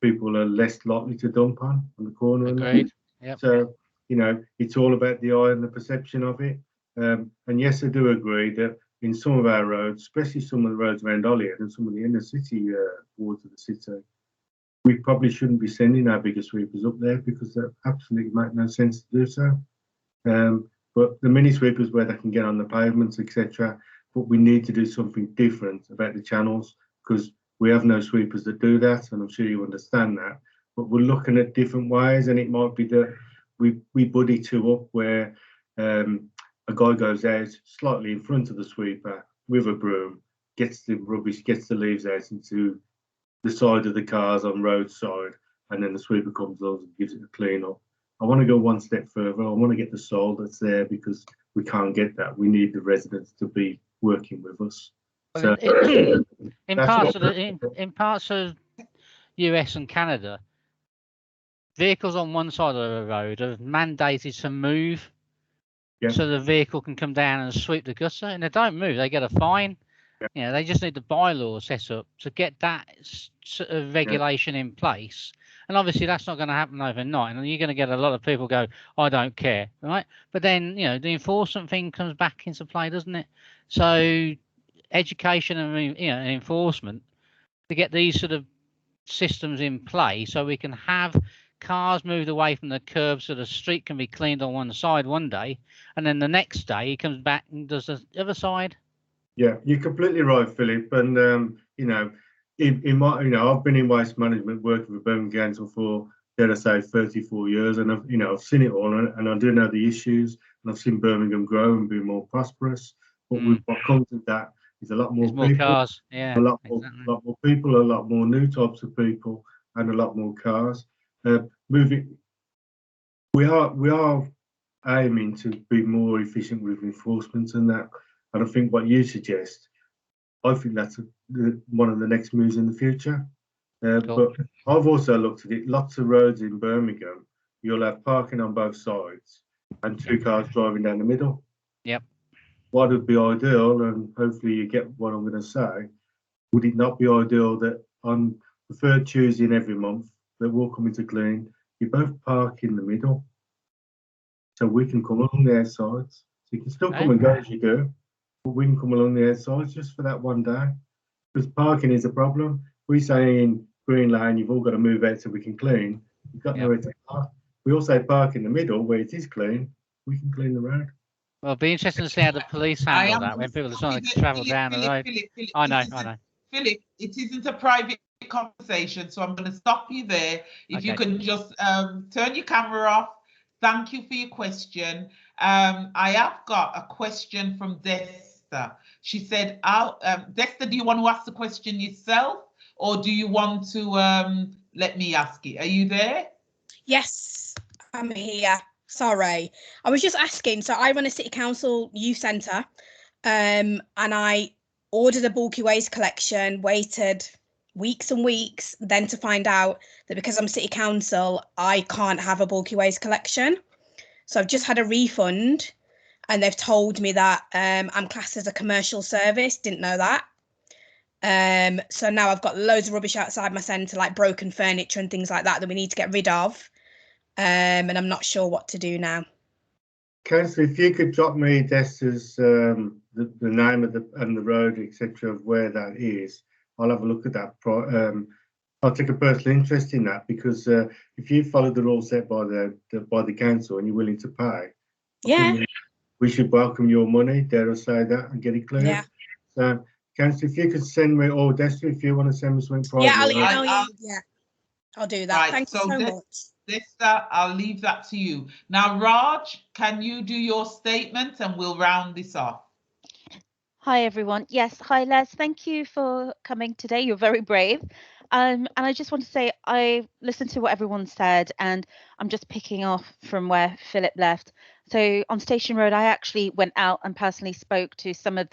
people are less likely to dump on the corner. Agreed. Yep. So, you know, it's all about the eye and the perception of it. And yes, I do agree that in some of our roads, especially some of the roads around Holyhead and some of the inner city wards of the city, we probably shouldn't be sending our bigger sweepers up there because that absolutely make no sense to do so. But the mini sweepers where they can get on the pavements, etc. But we need to do something different about the channels because we have no sweepers that do that, and I'm sure you understand that. but we're looking at different ways, and it might be that we buddy two up where a guy goes out slightly in front of the sweeper with a broom, gets the rubbish, gets the leaves out into the side of the cars on roadside, and then the sweeper comes along and gives it a clean up. I want to go one step further. I want to get the soil that's there, because we can't get that. We need the residents to be working with us. So, in parts of US and Canada, vehicles on one side of the road are mandated to move, so the vehicle can come down and sweep the gutter, and they don't move, they get a fine. You know, they just need the bylaw set up to get that sort of regulation in place. And obviously that's not going to happen overnight, and you're going to get a lot of people go, I don't care, right? But then, you know, the enforcement thing comes back into play, doesn't it? So education and, you know, and enforcement to get these sort of systems in place, so we can have cars moved away from the curb, so the street can be cleaned on one side one day, and then the next day he comes back and does the other side. Yeah, you're completely right, Philip. And you know, in my, you know, I've been in waste management working for Birmingham Council for, dare I say, 34 years, and I've seen it all, and I do know the issues, and I've seen Birmingham grow and be more prosperous. But what comes with that is a lot more people, cars, a lot more people, a lot more new types of people, and a lot more cars. We are aiming to be more efficient with enforcement and that. And I think what you suggest, I think that's one of the next moves in the future. But I've also looked at it. Lots of roads in Birmingham, you'll have parking on both sides and two cars driving down the middle. Yep. What would be ideal, and hopefully you get what I'm going to say, would it not be ideal that on the third Tuesday in every month that we'll come into clean, you both park in the middle, so we can come along the outsides. So you can still come and go as you go, but we can come along the outsides just for that one day. Because parking is a problem. We say in Green Lane, you've all got to move out so we can clean. You've got nowhere to park. We also park in the middle where it is clean. We can clean the road. Well, it'll be interesting to see how the police handle that when people are trying to travel down the road. Philip, I know. Philip, it isn't a private conversation, so I'm going to stop you there. If you can just turn your camera off. Thank you for your question. I have got a question from Desta. She said, Desta, do you want to ask the question yourself, or do you want to let me ask it? Are you there? Yes, I'm here. Sorry, I was just asking. So I run a city council youth centre, and I ordered a bulky waste collection, waited weeks and weeks, then to find out that because I'm city council, I can't have a bulky waste collection. So I've just had a refund, and they've told me that I'm classed as a commercial service. Didn't know that. So now I've got loads of rubbish outside my centre, like broken furniture and things like that we need to get rid of. And I'm not sure what to do now. Councillor, if you could drop me Desta's the name of the road, etc., of where that is, I'll have a look at that. I'll take a personal interest in that, because if you follow the rules set by the council and you're willing to pay, we should welcome your money, dare I say that, and get it cleared. Yeah. So, Councillor, if you could send me, or Desta, if you want to send me something privately. I'll do that. Right, thank you so much. Desta, I'll leave that to you. Now, Raj, can you do your statement and we'll round this off? Hi, everyone. Yes, hi, Les. Thank you for coming today. You're very brave. And I just want to say I listened to what everyone said, and I'm just picking off from where Philip left. So on Station Road, I actually went out and personally spoke to some of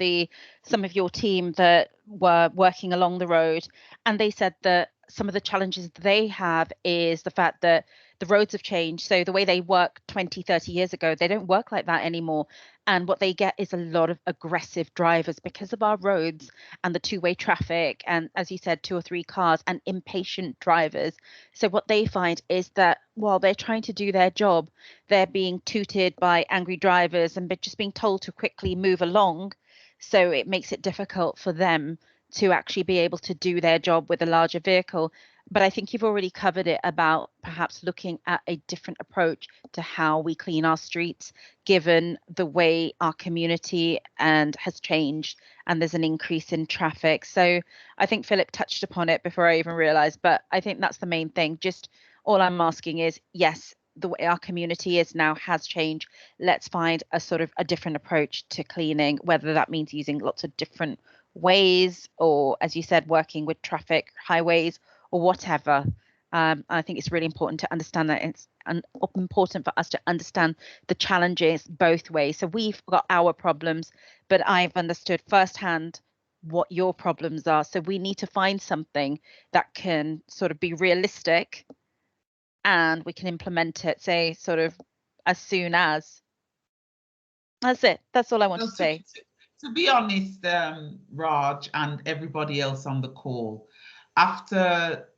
your team that were working along the road, and they said that some of the challenges they have is the fact that the roads have changed. So the way they worked 20, 30 years ago, they don't work like that anymore. And what they get is a lot of aggressive drivers because of our roads and the two-way traffic. And as you said, 2 or 3 cars and impatient drivers. So what they find is that while they're trying to do their job, they're being tooted by angry drivers and just being told to quickly move along. So it makes it difficult for them to actually be able to do their job with a larger vehicle. But I think you've already covered it about perhaps looking at a different approach to how we clean our streets, given the way our community has changed and there's an increase in traffic. So I think Philip touched upon it before I even realized, but I think that's the main thing. Just All I'm asking is, yes, the way our community is now has changed. Let's find a sort of a different approach to cleaning, whether that means using lots of different ways, or as you said, working with traffic, highways, or whatever. I think it's really important to understand that it's important for us to understand the challenges both ways. So we've got our problems, but I've understood firsthand what your problems are. So we need to find something that can sort of be realistic, and we can implement it, say, sort of as soon as. That's it. That's all I want to say. To be honest, Raj and everybody else on the call, after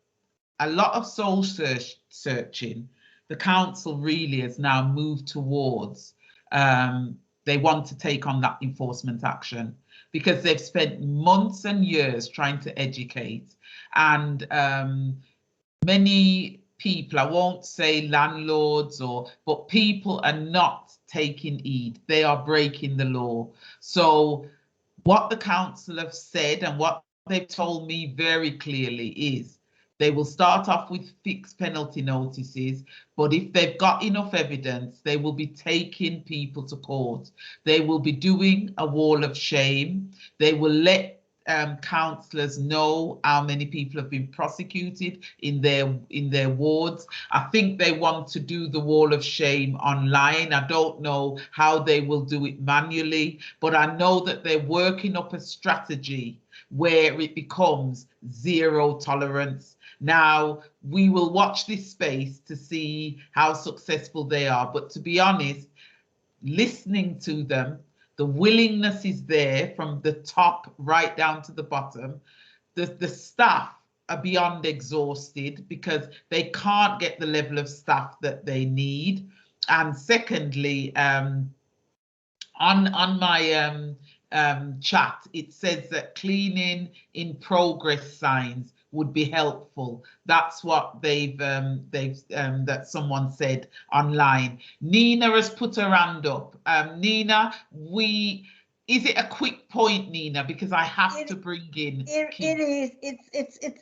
a lot of soul searching, the council really has now moved towards they want to take on that enforcement action, because they've spent months and years trying to educate, and many people, I won't say landlords, but people are not taking heed. They are breaking the law. So what the council have said and what they've told me very clearly is they will start off with fixed penalty notices, but if they've got enough evidence, they will be taking people to court. They will be doing a wall of shame. They will let councillors know how many people have been prosecuted in their wards. I think they want to do the wall of shame online. I don't know how they will do it manually, but I know that they're working up a strategy where it becomes zero tolerance. Now, we will watch this space to see how successful they are, but to be honest, listening to them, the willingness is there from the top right down to the bottom. The staff are beyond exhausted because they can't get the level of staff that they need. And secondly, on my chat, it says that cleaning in progress signs would be helpful. That's what that someone said online. Nina has put her hand up. Nina, is it a quick point, Nina? Because I have to bring in. It is.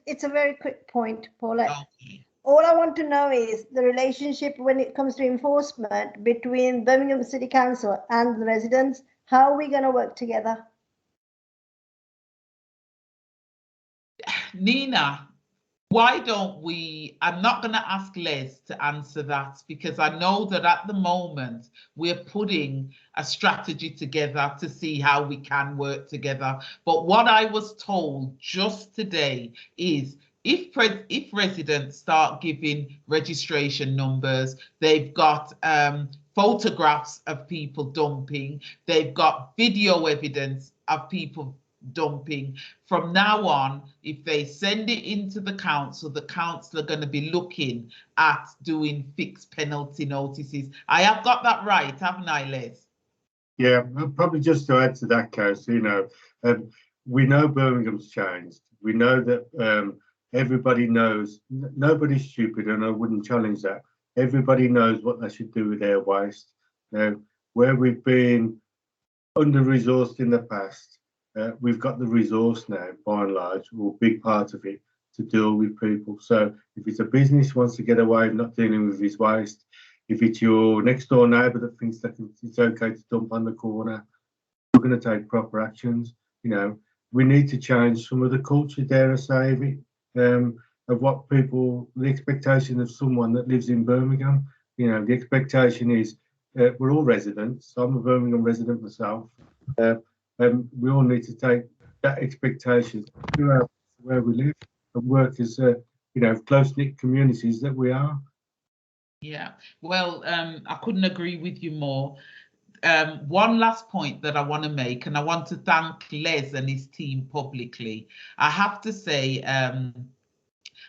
It's a very quick point, Paulette. Okay. All I want to know is the relationship when it comes to enforcement between Birmingham City Council and the residents. How are we going to work together? Nina, why don't we, I'm not going to ask Les to answer that, because I know that at the moment we're putting a strategy together to see how we can work together. But what I was told just today is if residents start giving registration numbers, they've got photographs of people dumping, they've got video evidence of people dumping. From now on, if they send it into the council are going to be looking at doing fixed penalty notices. I have got that right, haven't I, Les? Yeah, probably just to add to that, Kaz, we know Birmingham's changed. We know that everybody knows, nobody's stupid, and I wouldn't challenge that. Everybody knows what they should do with their waste. Where we've been under-resourced in the past, we've got the resource now, by and large, or a big part of it, to deal with people. So if it's a business wants to get away with not dealing with his waste, if it's your next door neighbour that thinks that it's okay to dump on the corner, we're going to take proper actions. We need to change some of the culture, dare I say, of what people, the expectation of someone that lives in Birmingham. The expectation is we're all residents. I'm a Birmingham resident myself. We all need to take that expectation throughout where we live and work as close-knit communities that we are. Yeah, well, I couldn't agree with you more. One last point that I want to make, and I want to thank Les and his team publicly. I have to say, and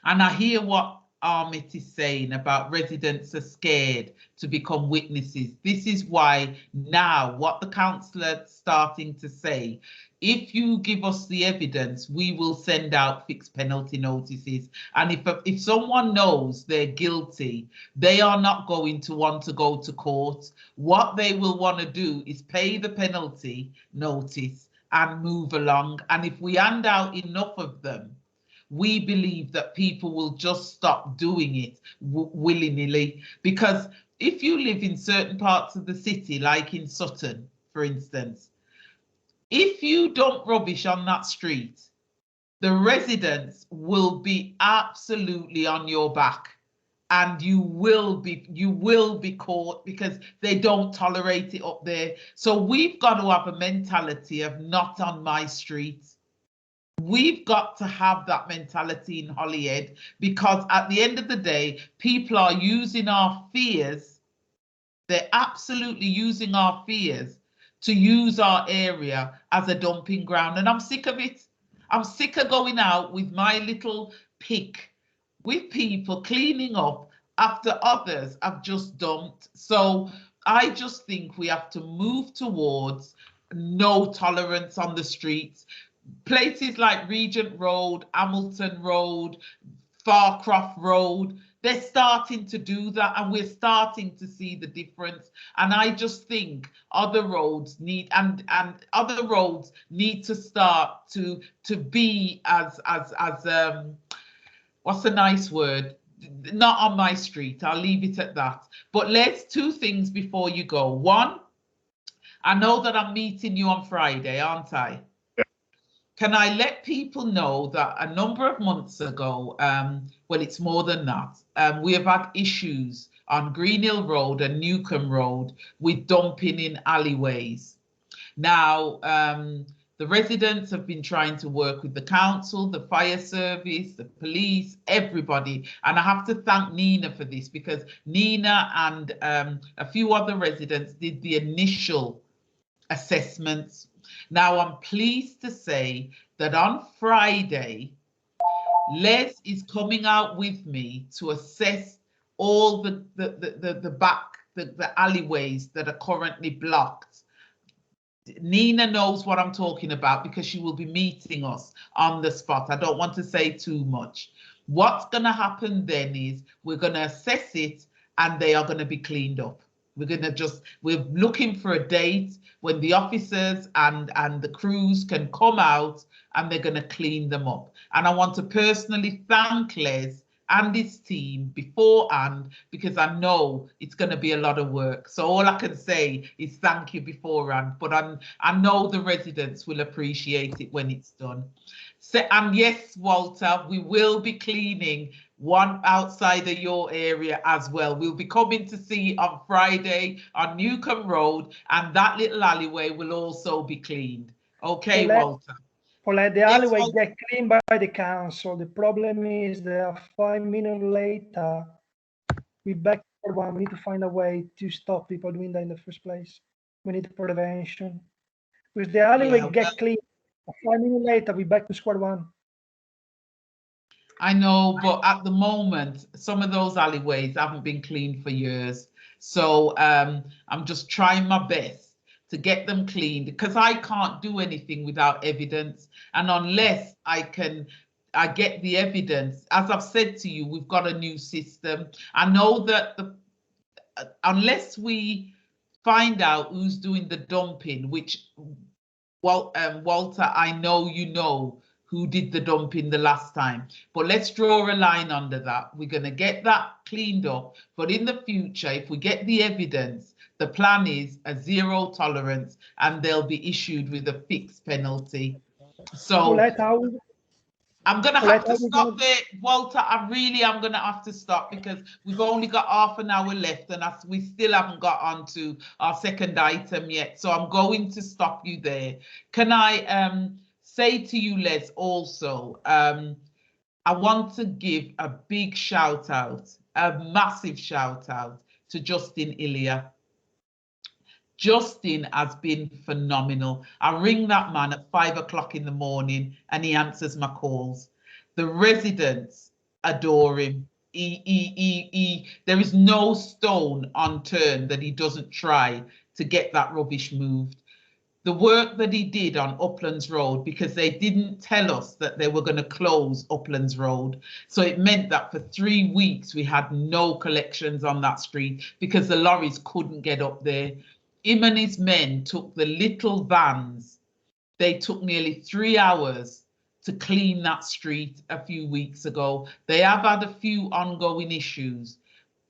I hear what Amit is saying about residents are scared to become witnesses. This is why now what the councillor is starting to say, if you give us the evidence, we will send out fixed penalty notices. And if someone knows they're guilty, they are not going to want to go to court. What they will want to do is pay the penalty notice and move along. And if we hand out enough of them, we believe that people will just stop doing it willy-nilly. Because if you live in certain parts of the city, like in Sutton, for instance, if you dump rubbish on that street, the residents will be absolutely on your back, and you will be caught because they don't tolerate it up there. So we've got to have a mentality of not on my street. We've got to have that mentality in Holyhead, because at the end of the day, people are using our fears. They're absolutely using our fears to use our area as a dumping ground. And I'm sick of it. I'm sick of going out with my little pick with people cleaning up after others have just dumped. So I just think we have to move towards no tolerance on the streets. Places like Regent Road, Hamilton Road, Farcroft Road, they're starting to do that, and we're starting to see the difference. And I just think other roads need other roads need to start to be as what's a nice word? Not on my street. I'll leave it at that. But let's two things before you go. One, I know that I'm meeting you on Friday, aren't I? Can I let people know that a number of months ago, well, it's more than that, we have had issues on Green Hill Road and Newcombe Road with dumping in alleyways. Now, the residents have been trying to work with the council, the fire service, the police, everybody. And I have to thank Nina for this, because Nina and a few other residents did the initial assessments. Now, I'm pleased to say that on Friday, Les is coming out with me to assess all the alleyways that are currently blocked. Nina knows what I'm talking about because she will be meeting us on the spot. I don't want to say too much. What's going to happen then is we're going to assess it, and they are going to be cleaned up. We're looking for a date when the officers and the crews can come out, and they're going to clean them up. And I want to personally thank Les and his team beforehand, because I know it's going to be a lot of work. So all I can say is thank you beforehand, but I know the residents will appreciate it when it's done. So, and yes, Walter, we will be cleaning one outside of your area as well. We'll be coming to see on Friday on Newcombe Road, and that little alleyway will also be cleaned. Okay, Walter. Paulette, the alleyway get cleaned by the council. The problem is that 5 minutes later, we back to one. We need to find a way to stop people doing that in the first place. We need prevention. Because the alleyway get cleaned, 5 minutes later, we back to square one. I know, but at the moment, some of those alleyways haven't been cleaned for years. So I'm just trying my best to get them cleaned, because I can't do anything without evidence. And unless I get the evidence, as I've said to you, we've got a new system. I know that unless we find out who's doing the dumping, which, well, Walter, I know you know who did the dumping the last time, but let's draw a line under that. We're going to get that cleaned up, but in the future, if we get the evidence, the plan is a zero tolerance, and they'll be issued with a fixed penalty. So I'm going to have to stop there, Walter. I really am going to have to stop, because we've only got half an hour left, and we still haven't got on to our second item yet. So I'm going to stop you there. Can I say to you, Les, also, I want to give a big shout out, a massive shout out to Justin Ilya. Justin has been phenomenal. I ring that man at 5 o'clock in the morning and he answers my calls. The residents adore him. There is no stone unturned that he doesn't try to get that rubbish moved. The work that he did on Uplands Road, because they didn't tell us that they were going to close Uplands Road. So it meant that for 3 weeks, we had no collections on that street because the lorries couldn't get up there. Him and his men took the little vans. They took nearly 3 hours to clean that street a few weeks ago. They have had a few ongoing issues,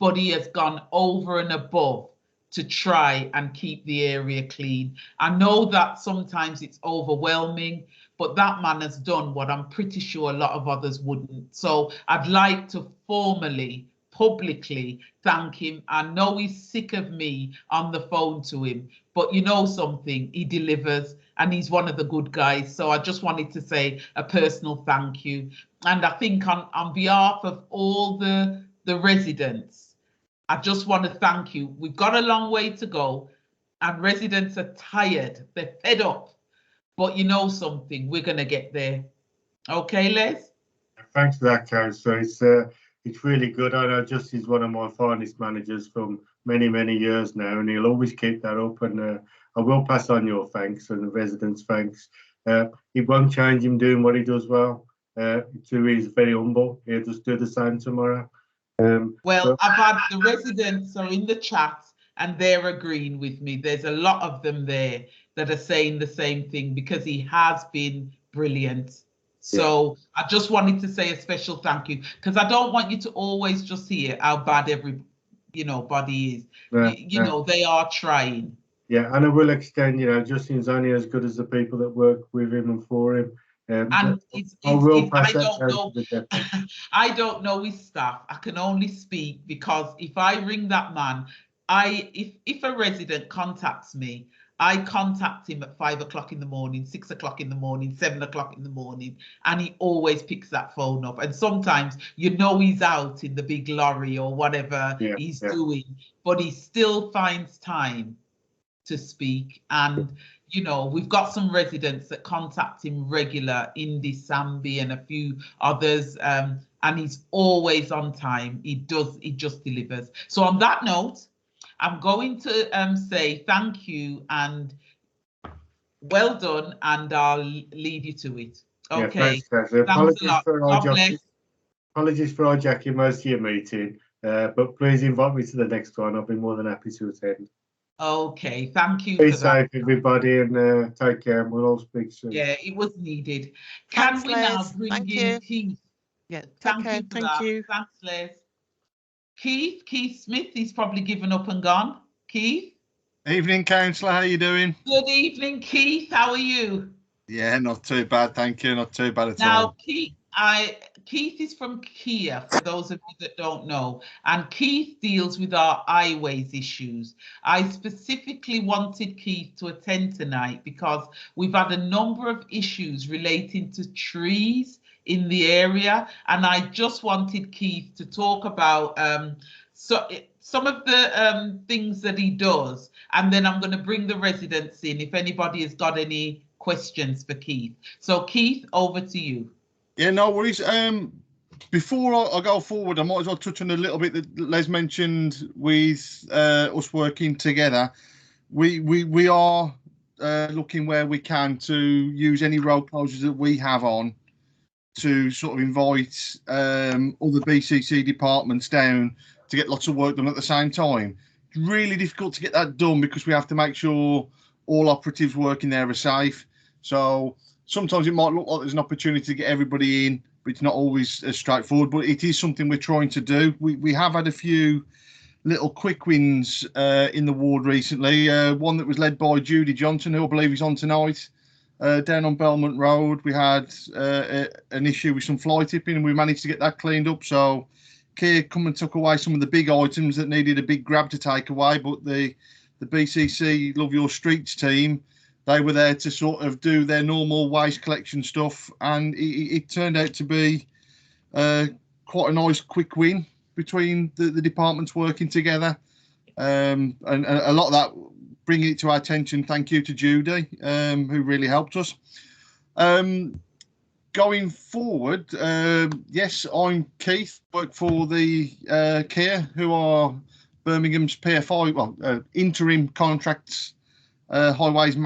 but he has gone over and above to try and keep the area clean. I know that sometimes it's overwhelming, but that man has done what I'm pretty sure a lot of others wouldn't. So I'd like to formally, publicly thank him. I know he's sick of me on the phone to him, but you know something, he delivers and he's one of the good guys. So I just wanted to say a personal thank you. And I think on behalf of all the residents, I just want to thank you. We've got a long way to go and residents are tired, they're fed up. But you know something, we're going to get there. Okay, Les? Thanks for that, Councillor. It's really good. I know Justy's one of my finest managers from many, many years now, and he'll always keep that up. And I will pass on your thanks and the residents' thanks. It won't change him doing what he does well. He's very humble. He'll just do the same tomorrow. Well, I've had the residents are in the chat and they're agreeing with me. There's a lot of them there that are saying the same thing because he has been brilliant. So I just wanted to say a special thank you because I don't want you to always just hear how bad body is. You know, they are trying. Yeah, and I will extend, Justin's only as good as the people that work with him and for him. And I don't know his staff. I can only speak because if I ring that man, if a resident contacts me, I contact him at 5 o'clock in the morning, 6 o'clock in the morning, 7 o'clock in the morning, and he always picks that phone up. And sometimes, he's out in the big lorry or whatever he's doing, but he still finds time to speak. And, we've got some residents that contact him regular, Indy, Sambi, and a few others, and he's always on time. He just delivers. So on that note, I'm going to say thank you and well done, and I'll leave you to it. Okay. Yeah, thanks, apologies for hijacking most of your meeting, but please invite me to the next one. I'll be more than happy to attend. Okay, thank you. Be safe, everybody, and take care. And we'll all speak soon. Yeah, it was needed. Can we now bring in Keith? Yeah, thank you. Thanks, Les. Keith Smith, he's probably given up and gone. Keith? Evening, Councillor. How are you doing? Good evening, Keith. How are you? Yeah, not too bad, thank you. Not too bad at all. Now, Keith is from Cllr, for those of you that don't know, and Keith deals with our highways issues. I specifically wanted Keith to attend tonight because we've had a number of issues relating to trees in the area, and I just wanted Keith to talk about some of the things that he does, and then I'm going to bring the residents in if anybody has got any questions for Keith. So Keith, over to you. Yeah, no worries. Before I go forward, I might as well touch on a little bit that Les mentioned with us working together. We are looking where we can to use any road closures that we have on to sort of invite other BCC departments down to get lots of work done at the same time. It's really difficult to get that done because we have to make sure all operatives working there are safe. So sometimes it might look like there's an opportunity to get everybody in, but it's not always as straightforward. But it is something we're trying to do. We have had a few little quick wins in the ward recently. One that was led by Judy Johnson, who I believe is on tonight, down on Belmont Road. We had an issue with some fly tipping, and we managed to get that cleaned up. So Cllr come and took away some of the big items that needed a big grab to take away, but the BCC Love Your Streets team, they were there to sort of do their normal waste collection stuff, and it turned out to be quite a nice quick win between the departments working together. And a lot of that, bringing it to our attention, thank you to Judy, who really helped us. Going forward, yes, I'm Keith, work for the Cllr, who are Birmingham's PFI, interim contracts highways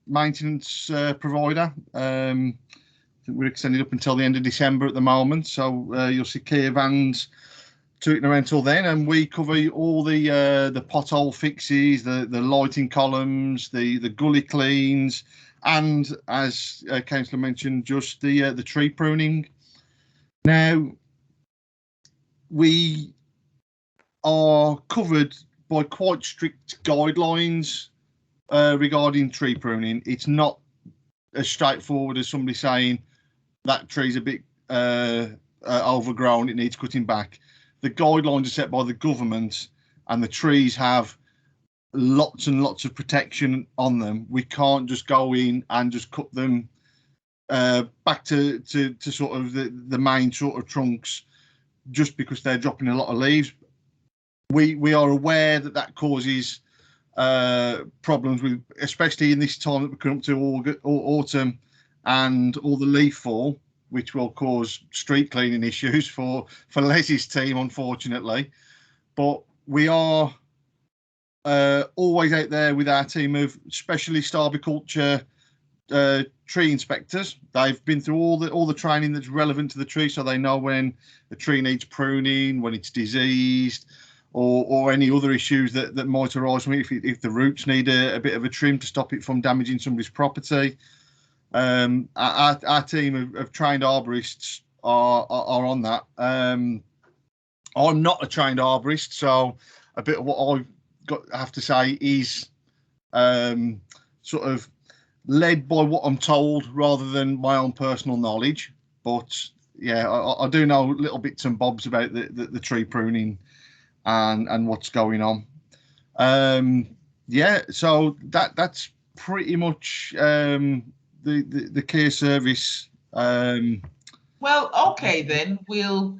maintenance provider. I think we're extended up until the end of December at the moment, so you'll see Cllr vans tooting around till then, and we cover all the pothole fixes, the lighting columns, the gully cleans, and as Councillor mentioned, just the tree pruning. Now, we are covered by quite strict guidelines regarding tree pruning. It's not as straightforward as somebody saying that tree's a bit overgrown, it needs cutting back. The guidelines are set by the government, and the trees have lots and lots of protection on them. We can't just go in and just cut them back to sort of the main sort of trunks just because they're dropping a lot of leaves. We are aware that that causes problems with, especially in this time that we're coming up to autumn and all the leaf fall, which will cause street cleaning issues for Leslie's team, unfortunately. But we are always out there with our team of specialist arboriculture tree inspectors. They've been through all the training that's relevant to the tree, so they know when the tree needs pruning, when it's diseased, or any other issues that might arise from it, if the roots need a bit of a trim to stop it from damaging somebody's property. Our team of trained arborists are on that. I'm not a trained arborist, so a bit of what I have to say is sort of led by what I'm told rather than my own personal knowledge. But yeah, I do know little bits and bobs about the tree pruning and what's going on. Yeah, so that's pretty much the care service. Well, okay then, we'll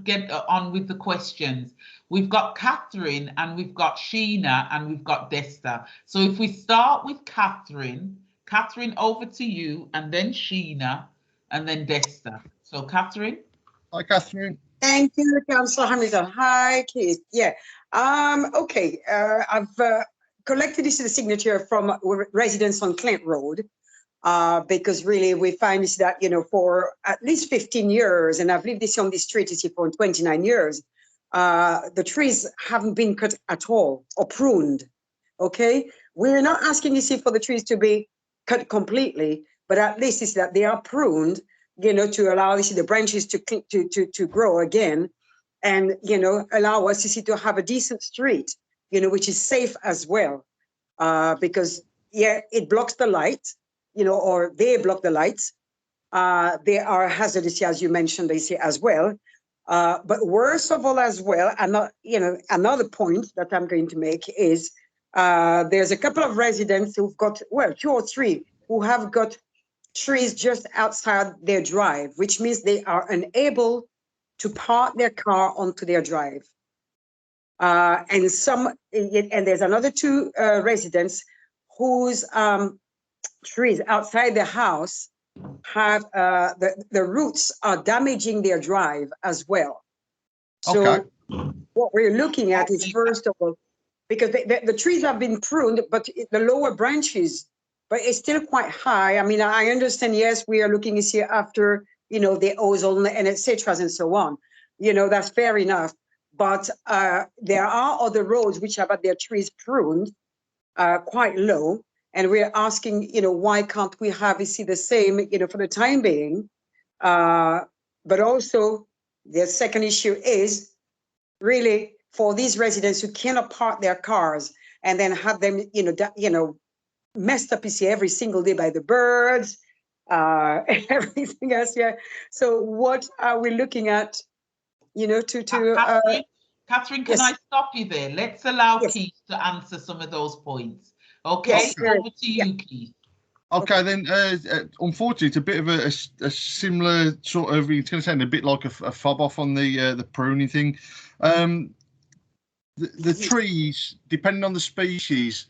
get on with the questions. We've got Catherine and we've got Sheena and we've got Desta. So if we start with Catherine, over to you, and then Sheena, and then Desta. So Catherine. Hi, Catherine. Thank you, Councillor Hamilton. Hi, Keith. Yeah. Okay. I've collected this signature from residents on Cllr Road. Because really we find is that, for at least 15 years, and I've lived on this street for 29 years, the trees haven't been cut at all or pruned. Okay, we're not asking for the trees to be cut completely, but at least is that they are pruned, to allow the branches to grow again, and allow us to have a decent street, which is safe as well, because yeah, it blocks the light. Or they block the lights. They are hazardous, as you mentioned, they say as well. But worst of all as well, another point that I'm going to make is there's a couple of residents who've got, well, 2 or 3 who have got trees just outside their drive, which means they are unable to park their car onto their drive. And there's another 2 residents whose trees outside the house have the roots are damaging their drive as well. So okay. What we're looking at is, first of all, because the trees have been pruned, but the lower branches, but it's still quite high. I mean, I understand, yes, we are looking here after, the ozone and etc. and so on. That's fair enough. But there are other roads which have had their trees pruned quite low. And we're asking, why can't we have the same, for the time being? But also, the second issue is really for these residents who cannot park their cars and then have them, messed up, every single day by the birds, everything else. Yeah. So what are we looking at? Catherine, can yes. I stop you there? Let's allow yes. Keith to answer some of those points. Okay, yes, over to you, Keith. Okay, then, unfortunately, it's a bit of a similar sort of, it's going to sound a bit like a fob off on the pruning thing. The trees, depending on the species,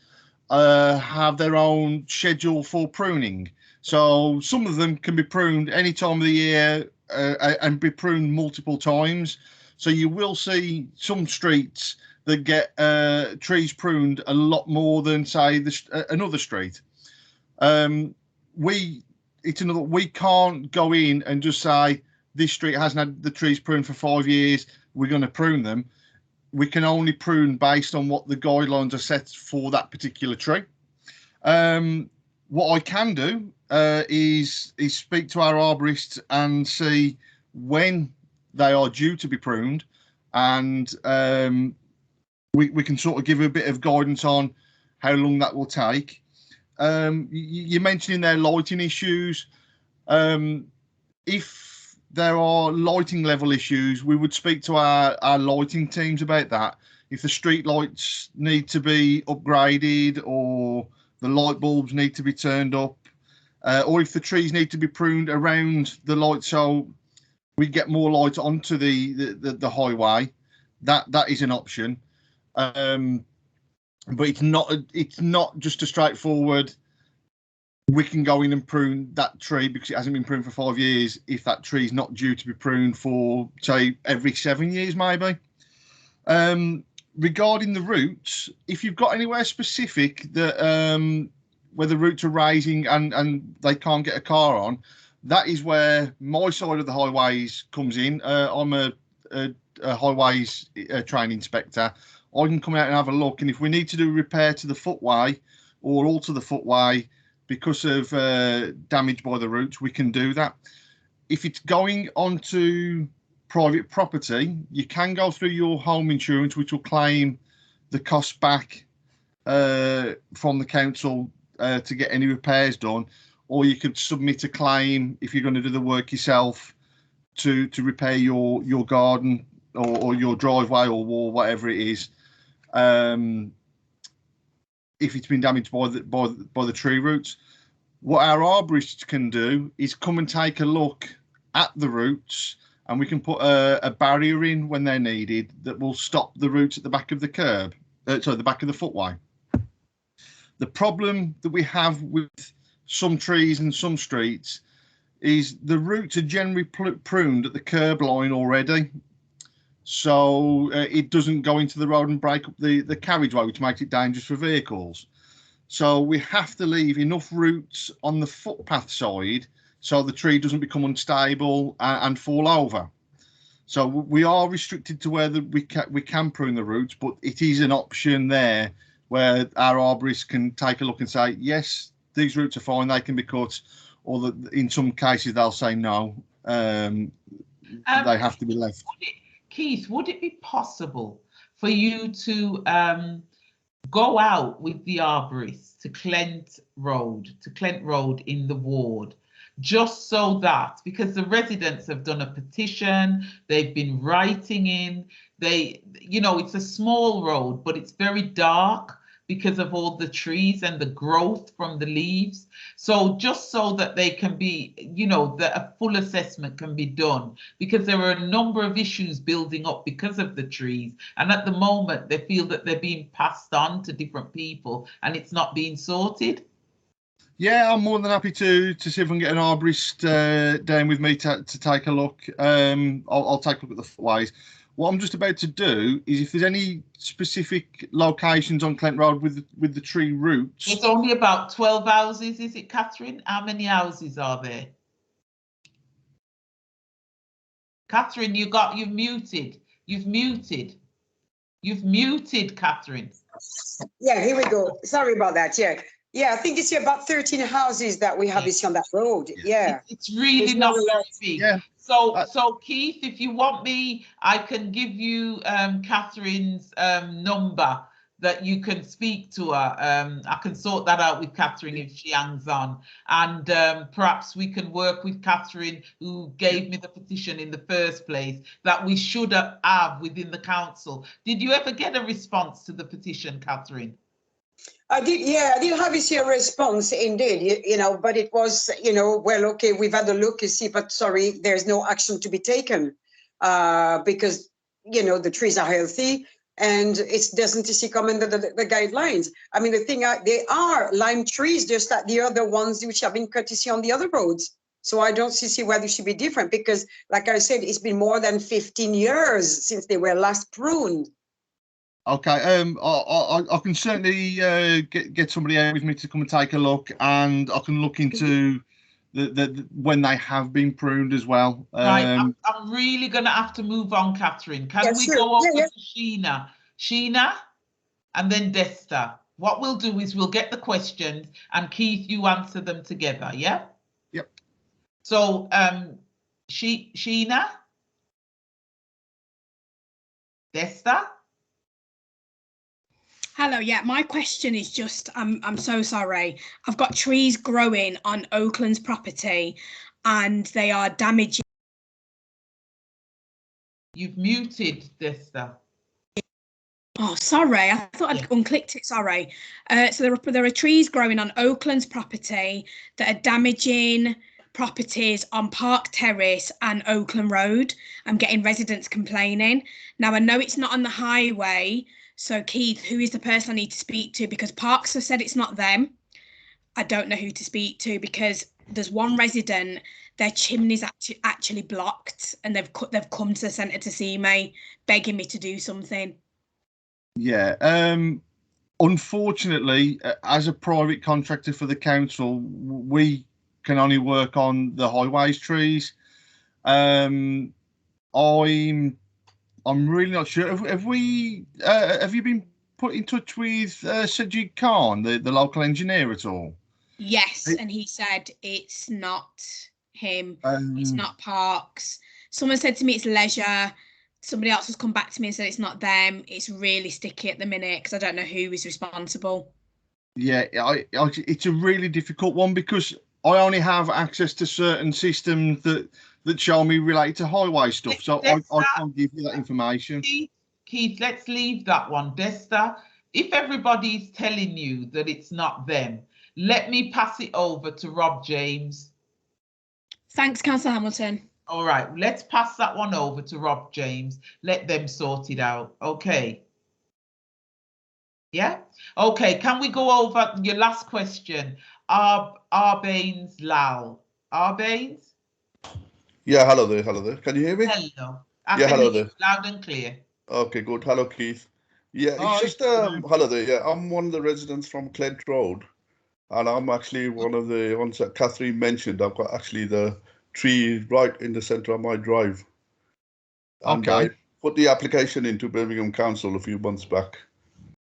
have their own schedule for pruning. So some of them can be pruned any time of the year and be pruned multiple times. So you will see some streets that get trees pruned a lot more than, say, another street. We can't go in and just say this street hasn't had the trees pruned for 5 years, we're going to prune them. We can only prune based on what the guidelines are set for that particular tree. what I can do is speak to our arborists and see when they are due to be pruned, and we can sort of give a bit of guidance on how long that will take. You mentioned in there lighting issues. If there are lighting level issues, we would speak to our lighting teams about that. If the street lights need to be upgraded, or the light bulbs need to be turned up, or if the trees need to be pruned around the light so we get more light onto the highway, that is an option. But it's not just a straightforward, we can go in and prune that tree because it hasn't been pruned for 5 years if that tree is not due to be pruned for, say, every 7 years maybe. Regarding the roots, if you've got anywhere specific that where the roots are raising and they can't get a car on, that is where my side of the highways comes in. I'm a highways train inspector. I can come out and have a look, and if we need to do repair to the footway or alter the footway because of damage by the roots, we can do that. If it's going onto private property, you can go through your home insurance, which will claim the cost back from the council to get any repairs done, or you could submit a claim if you're going to do the work yourself to repair your garden or your driveway or wall, whatever it is. If it's been damaged by the tree roots, what our arborists can do is come and take a look at the roots, and we can put a barrier in when they're needed that will stop the roots at the back of the curb, the back of the footway. The problem that we have with some trees and some streets is the roots are generally pruned at the curb line already. So it doesn't go into the road and break up the carriageway, which makes it dangerous for vehicles. So we have to leave enough roots on the footpath side so the tree doesn't become unstable and fall over. So we are restricted to where we can prune the roots, but it is an option there where our arborists can take a look and say, yes, these roots are fine, they can be cut, or that in some cases they'll say no, they have to be left. Keith, would it be possible for you to go out with the arborists to Cllr Road in the ward, just so that, because the residents have done a petition, they've been writing in, it's a small road, but it's very dark because of all the trees and the growth from the leaves. So just so that they can be, that a full assessment can be done, because there are a number of issues building up because of the trees. And at the moment, they feel that they're being passed on to different people and it's not being sorted. Yeah, I'm more than happy to see if I can get an arborist down with me to take a look. I'll take a look at the footways. What I'm just about to do is, if there's any specific locations on Cllr Road with the tree roots. It's only about 12 houses, is it, Catherine? How many houses are there? Catherine, you've muted. You've muted, Catherine. Yeah, here we go. Sorry about that. Yeah, I think it's about 13 houses that we have on that road. Yeah. It's really not very big. Yeah. So Keith, if you want me, I can give you Catherine's number that you can speak to her. I can sort that out with Catherine if she hangs on. And perhaps we can work with Catherine, who gave me the petition in the first place, that we should have within the council. Did you ever get a response to the petition, Catherine? I did have a response indeed, but it was, well, okay, we've had a look, you see, but sorry, there's no action to be taken because, the trees are healthy and it doesn't come under the guidelines. I mean, the thing, they are lime trees, just like the other ones which have been cut on the other roads. So I don't see why they should be different because, like I said, it's been more than 15 years since they were last pruned. Okay, I can certainly get somebody out with me to come and take a look, and I can look into the when they have been pruned as well. Right, I'm really going to have to move on, Catherine. Can we go over to Sheena, and then Desta? What we'll do is we'll get the questions and Keith, you answer them together, yeah? Yep. So Sheena? Desta? Hello, yeah, my question is just, I'm so sorry. I've got trees growing on Oakland's property and they are damaging. You've muted, Desta. Oh, sorry, I thought I'd unclicked it, sorry. So there are trees growing on Oakland's property that are damaging properties on Park Terrace and Oakland Road. I'm getting residents complaining. Now, I know it's not on the highway, so Keith, who is the person I need to speak to? Because Parks have said it's not them. I don't know who to speak to because there's one resident, their chimney's actually blocked and they've come to the centre to see me, begging me to do something. Yeah. Unfortunately, as a private contractor for the council, we can only work on the highways trees. I'm really not sure. Have you been put in touch with Sajid Khan, the local engineer, at all? Yes, and he said it's not him. It's not Parks. Someone said to me it's Leisure. Somebody else has come back to me and said it's not them. It's really sticky at the minute because I don't know who is responsible. Yeah, it's a really difficult one because I only have access to certain systems that show me related to highway stuff. So I can't give you that information. Keith, let's leave that one. Desta, if everybody's telling you that it's not them, let me pass it over to Rob James. Thanks, Councillor Hamilton. All right, let's pass that one over to Rob James. Let them sort it out. Okay. Yeah. Okay. Can we go over your last question? Arbanes Lal. Arbanes? Yeah, hello there. Hello there. Can you hear me? Hello. Yeah, hello there. Loud and clear. Okay, good. Hello, Keith. Yeah, it's just hello there. Yeah, I'm one of the residents from Cllr Road, and I'm actually one of the ones that Catherine mentioned. I've got actually the tree right in the centre of my drive. And Okay. I put the application into Birmingham Council a few months back,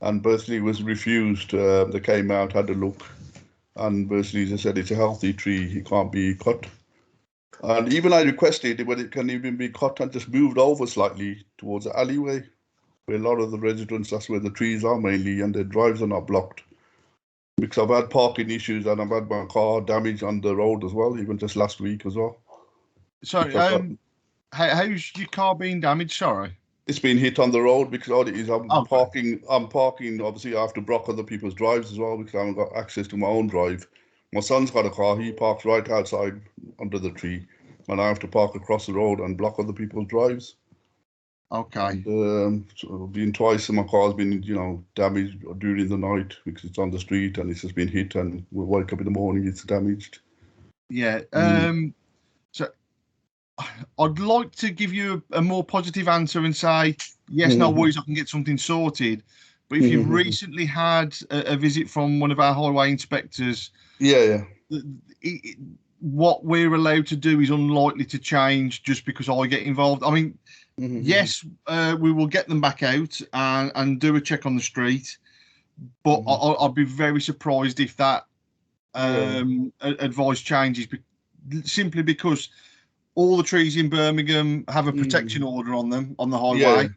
and basically was refused. They came out, had a look, and basically they said it's a healthy tree, it can't be cut. And even I requested whether it can even be cut and just moved over slightly towards the alleyway, where a lot of the residents, that's where the trees are mainly, and their drives are not blocked. Because I've had parking issues and I've had my car damaged on the road as well, even just last week as well. Sorry, how's your car being damaged? Sorry. It's been hit on the road because all it is, I'm parking obviously I have to block other people's drives as well because I haven't got access to my own drive. My son's got a car, he parks right outside under the tree, and I have to park across the road and block other people's drives. Okay. And, so been twice and my car's been, damaged during the night because it's on the street and it's just been hit, and we wake up in the morning, it's damaged. Yeah. So I'd like to give you a more positive answer and say, yes, no worries, I can get something sorted. But if you've recently had a visit from one of our highway inspectors, what we're allowed to do is unlikely to change just because I get involved. I mean, yes, we will get them back out and do a check on the street, but I'd be very surprised if that advice changes, simply because all the trees in Birmingham have a protection order on them on the highway,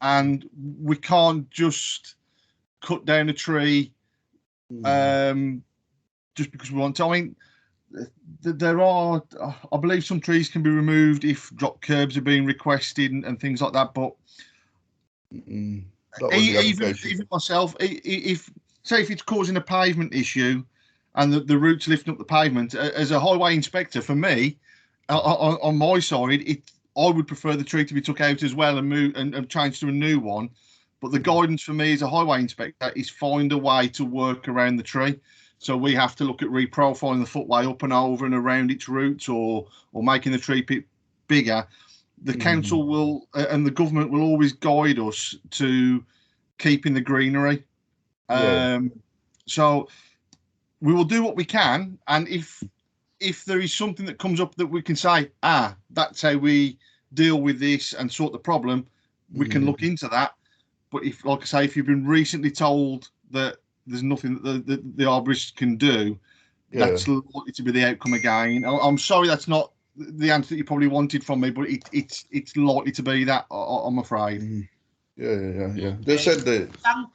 and we can't just cut down a tree just because we want to. I mean, there are, I believe, some trees can be removed if drop curbs are being requested and things like that. But even myself, if it's causing a pavement issue and the root's lifting up the pavement, as a highway inspector, for me, on my side, I would prefer the tree to be took out as well and move and changed to a new one. But the guidance for me as a highway inspector is find a way to work around the tree. So we have to look at reprofiling the footway up and over and around its roots, or making the tree pit bigger. The council will and the government will always guide us to keeping the greenery. So we will do what we can, and if there is something that comes up that we can say, that's how we deal with this and sort the problem, we can look into that. But if, like I say, if you've been recently told that there's nothing that the arborist can do, that's likely to be the outcome again. I'm sorry, that's not the answer that you probably wanted from me, but it's likely to be that, I'm afraid. Yeah. They said that.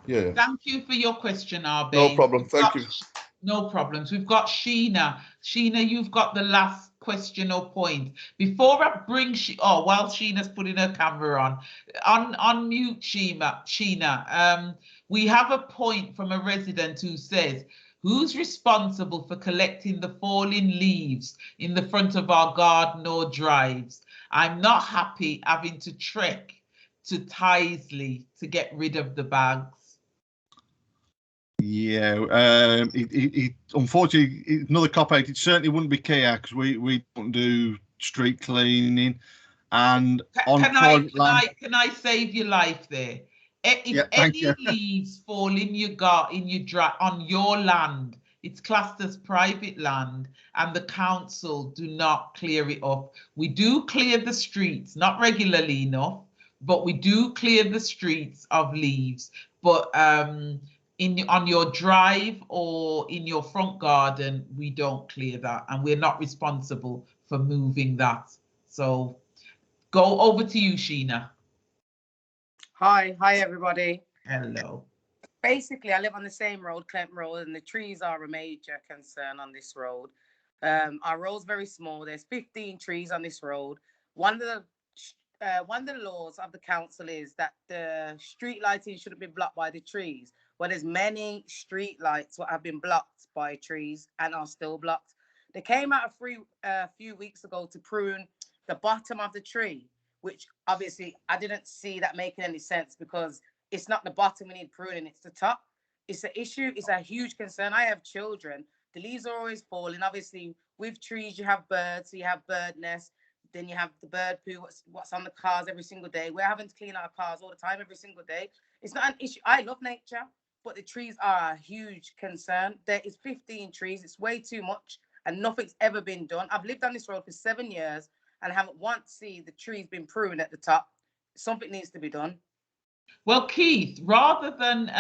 Thank you for your question, Arbe. No problem. Thank you. No problems. We've got Sheena. Sheena, you've got the last question or point. Before I bring while Sheena's putting her camera on mute, Sheena, we have a point from a resident who says, who's responsible for collecting the fallen leaves in the front of our garden or drives? I'm not happy having to trek to Tysley to get rid of the bags. Yeah, unfortunately, another cop-out. It certainly wouldn't be Cllr because we don't do street cleaning. And can I save your life there? If any leaves fall in your on your land, it's classed as private land, and the council do not clear it up. We do clear the streets, not regularly enough, but we do clear the streets of leaves. But on your drive or in your front garden, we don't clear that, and we're not responsible for moving that. So go over to you, Sheena. Hi everybody. Hello. Basically, I live on the same road, Cllr Road, and the trees are a major concern on this road. Our road's very small. There's 15 trees on this road. One of the laws of the council is that the street lighting shouldn't be blocked by the trees. Well, there's many street lights that have been blocked by trees and are still blocked. They came out a few weeks ago to prune the bottom of the tree, which obviously I didn't see that making any sense, because it's not the bottom we need pruning, it's the top. It's an issue, it's a huge concern. I have children, the leaves are always falling. Obviously, with trees, you have birds, so you have bird nests, then you have the bird poo, what's on the cars every single day. We're having to clean our cars all the time, every single day. It's not an issue. I love nature, but the trees are a huge concern. There is 15 trees, it's way too much, and nothing's ever been done. I've lived on this road for 7 years, and haven't once seen the trees been pruned at the top. Something needs to be done. Well, Keith, rather than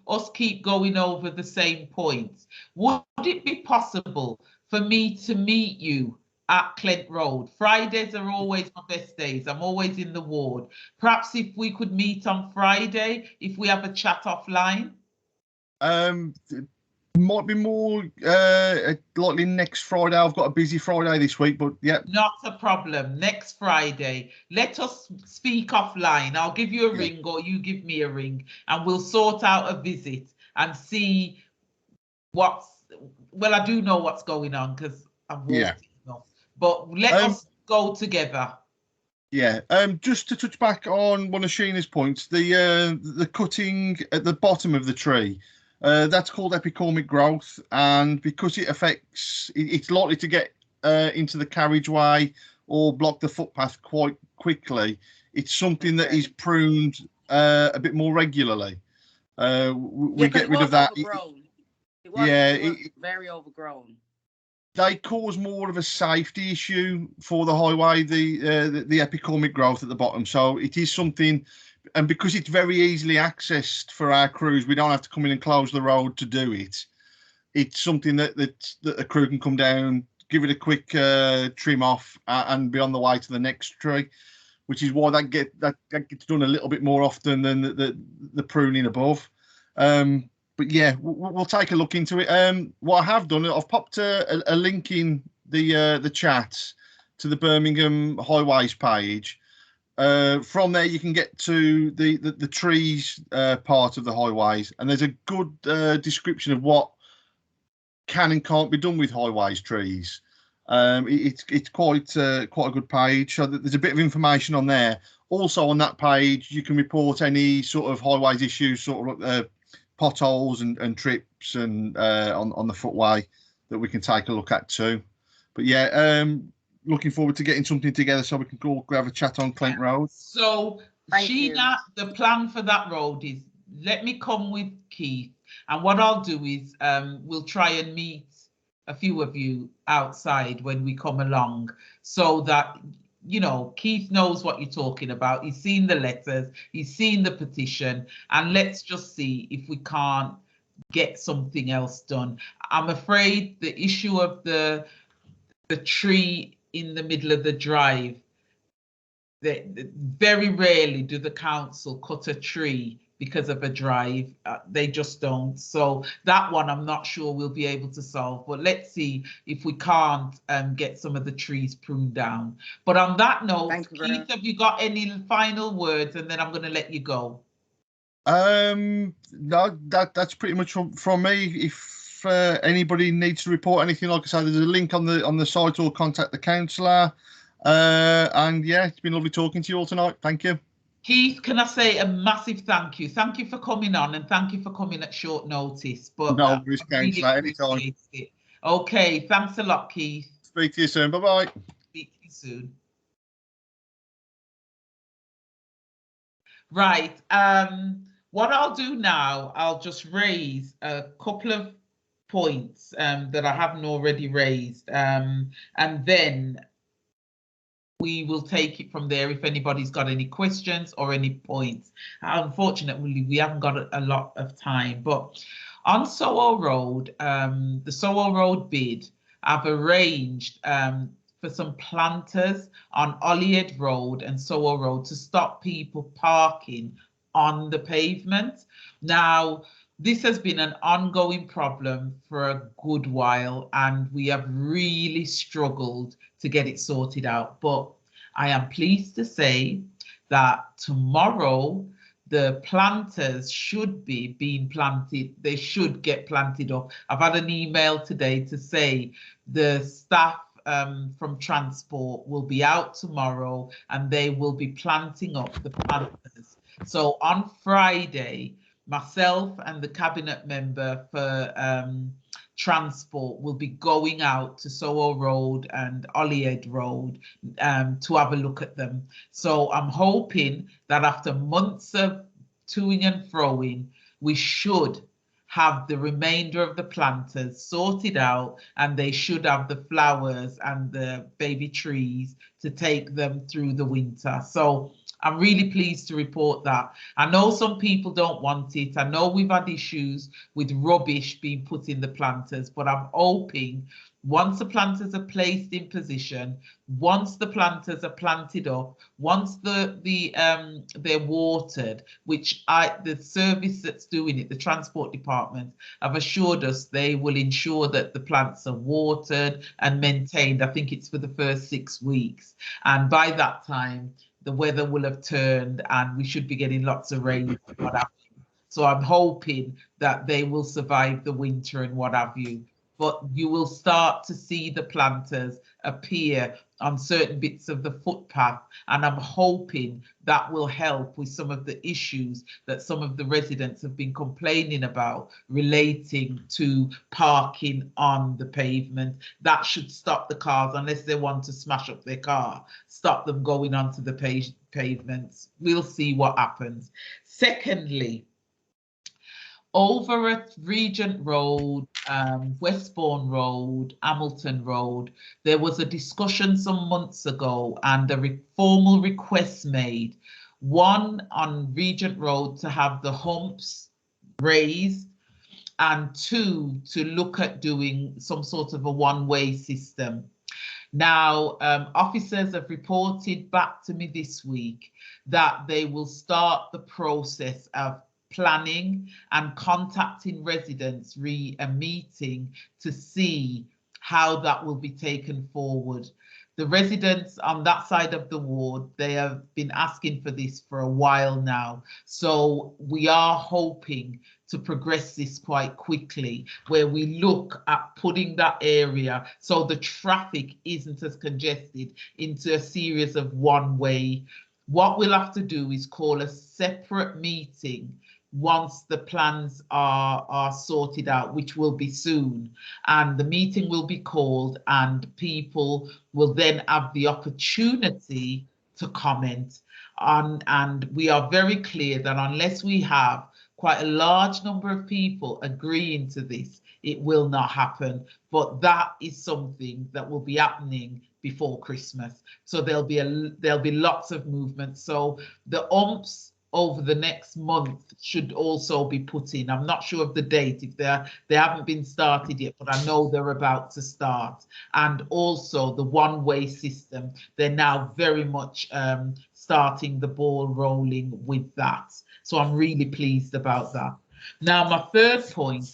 us keep going over the same points, would it be possible for me to meet you at Cllr Road? Fridays are always my best days. I'm always in the ward. Perhaps if we could meet on Friday, if we have a chat offline. Might be more likely next Friday. I've got a busy Friday this week, but yeah. Not a problem. Next Friday. Let us speak offline. I'll give you a ring, or you give me a ring, and we'll sort out a visit and see well, I do know what's going on because I've walked enough. But let us go together. Yeah. Just to touch back on one of Sheena's points, the cutting at the bottom of the tree. That's called epicormic growth, and because it affects, it's likely to get into the carriageway or block the footpath quite quickly. It's something that is pruned a bit more regularly. We get rid of that. It was very overgrown. They cause more of a safety issue for the highway, the epicormic growth at the bottom. So it is something. And because it's very easily accessed for our crews, we don't have to come in and close the road to do it. It's something that a crew can come down, give it a quick trim off, and be on the way to the next tree, which is why that gets done a little bit more often than the pruning above. But yeah, we'll take a look into it. What I have done, I've popped a link in the chat to the Birmingham Highways page. From there you can get to the trees part of the highways, and there's a good description of what can and can't be done with highways trees. It's quite a good page, so there's a bit of information on there. Also on that page you can report any sort of highways issues, sort of potholes and trips and on the footway that we can take a look at too. But yeah, looking forward to getting something together so we can go have a chat on Cllr Road. So, Sheena, the plan for that road is let me come with Keith, and what I'll do is we'll try and meet a few of you outside when we come along, so that Keith knows what you're talking about. He's seen the letters, he's seen the petition, and let's just see if we can't get something else done. I'm afraid the issue of the tree in the middle of the drive, very rarely do the council cut a tree because of a drive. They just don't. So that one I'm not sure we'll be able to solve, but let's see if we can't get some of the trees pruned down. But on that note, Keith, have you got any final words? And then I'm going to let you go. No, that's pretty much from me. If anybody needs to report anything, like I said, there's a link on the site, or contact the councillor. And yeah, it's been lovely talking to you all tonight. Thank you. Keith, can I say a massive thank you? Thank you for coming on, and thank you for coming at short notice. But no worries, councillor, anytime. Okay, thanks a lot, Keith. Speak to you soon. Bye-bye. Speak to you soon. Right. What I'll do now, I'll just raise a couple of points that I haven't already raised, and then we will take it from there if anybody's got any questions or any points. Unfortunately, we haven't got a lot of time, but on Soho Road, the Soho Road bid, I've arranged for some planters on Holyhead Road and Soho Road to stop people parking on the pavement. Now, this has been an ongoing problem for a good while, and we have really struggled to get it sorted out. But I am pleased to say that tomorrow the planters should be being planted. They should get planted up. I've had an email today to say the staff from transport will be out tomorrow and they will be planting up the planters. So on Friday, myself and the cabinet member for transport will be going out to Soho Road and Holyhead Road to have a look at them. So I'm hoping that after months of toing and froing, we should have the remainder of the planters sorted out, and they should have the flowers and the baby trees to take them through the winter. So I'm really pleased to report that. I know some people don't want it. I know we've had issues with rubbish being put in the planters, but I'm hoping once the planters are placed in position, once the planters are planted up, once they're watered, which the service that's doing it, the transport department, have assured us they will ensure that the plants are watered and maintained. I think it's for the first 6 weeks. And by that time, the weather will have turned and we should be getting lots of rain and what have you. So I'm hoping that they will survive the winter and what have you. But you will start to see the planters appear on certain bits of the footpath, and I'm hoping that will help with some of the issues that some of the residents have been complaining about relating to parking on the pavement. That should stop the cars, unless they want to smash up their car, stop them going onto the pavements. We'll see what happens. Secondly, over at Regent Road, Westbourne Road, Hamilton Road, there was a discussion some months ago and a formal request made. One, on Regent Road to have the humps raised, and two, to look at doing some sort of a one-way system. Now, officers have reported back to me this week that they will start the process of planning and contacting residents, a meeting to see how that will be taken forward. The residents on that side of the ward, they have been asking for this for a while now. So we are hoping to progress this quite quickly, where we look at putting that area so the traffic isn't as congested into a series of one-way. What we'll have to do is call a separate meeting once the plans are sorted out, which will be soon, and the meeting will be called and people will then have the opportunity to comment on. And we are very clear that unless we have quite a large number of people agreeing to this, it will not happen. But that is something that will be happening before Christmas. So there'll be lots of movement. So the umps over the next month should also be put in. I'm not sure of the date, if they haven't been started yet, but I know they're about to start. And also the one-way system, they're now very much starting the ball rolling with that. So I'm really pleased about that. Now, my third point,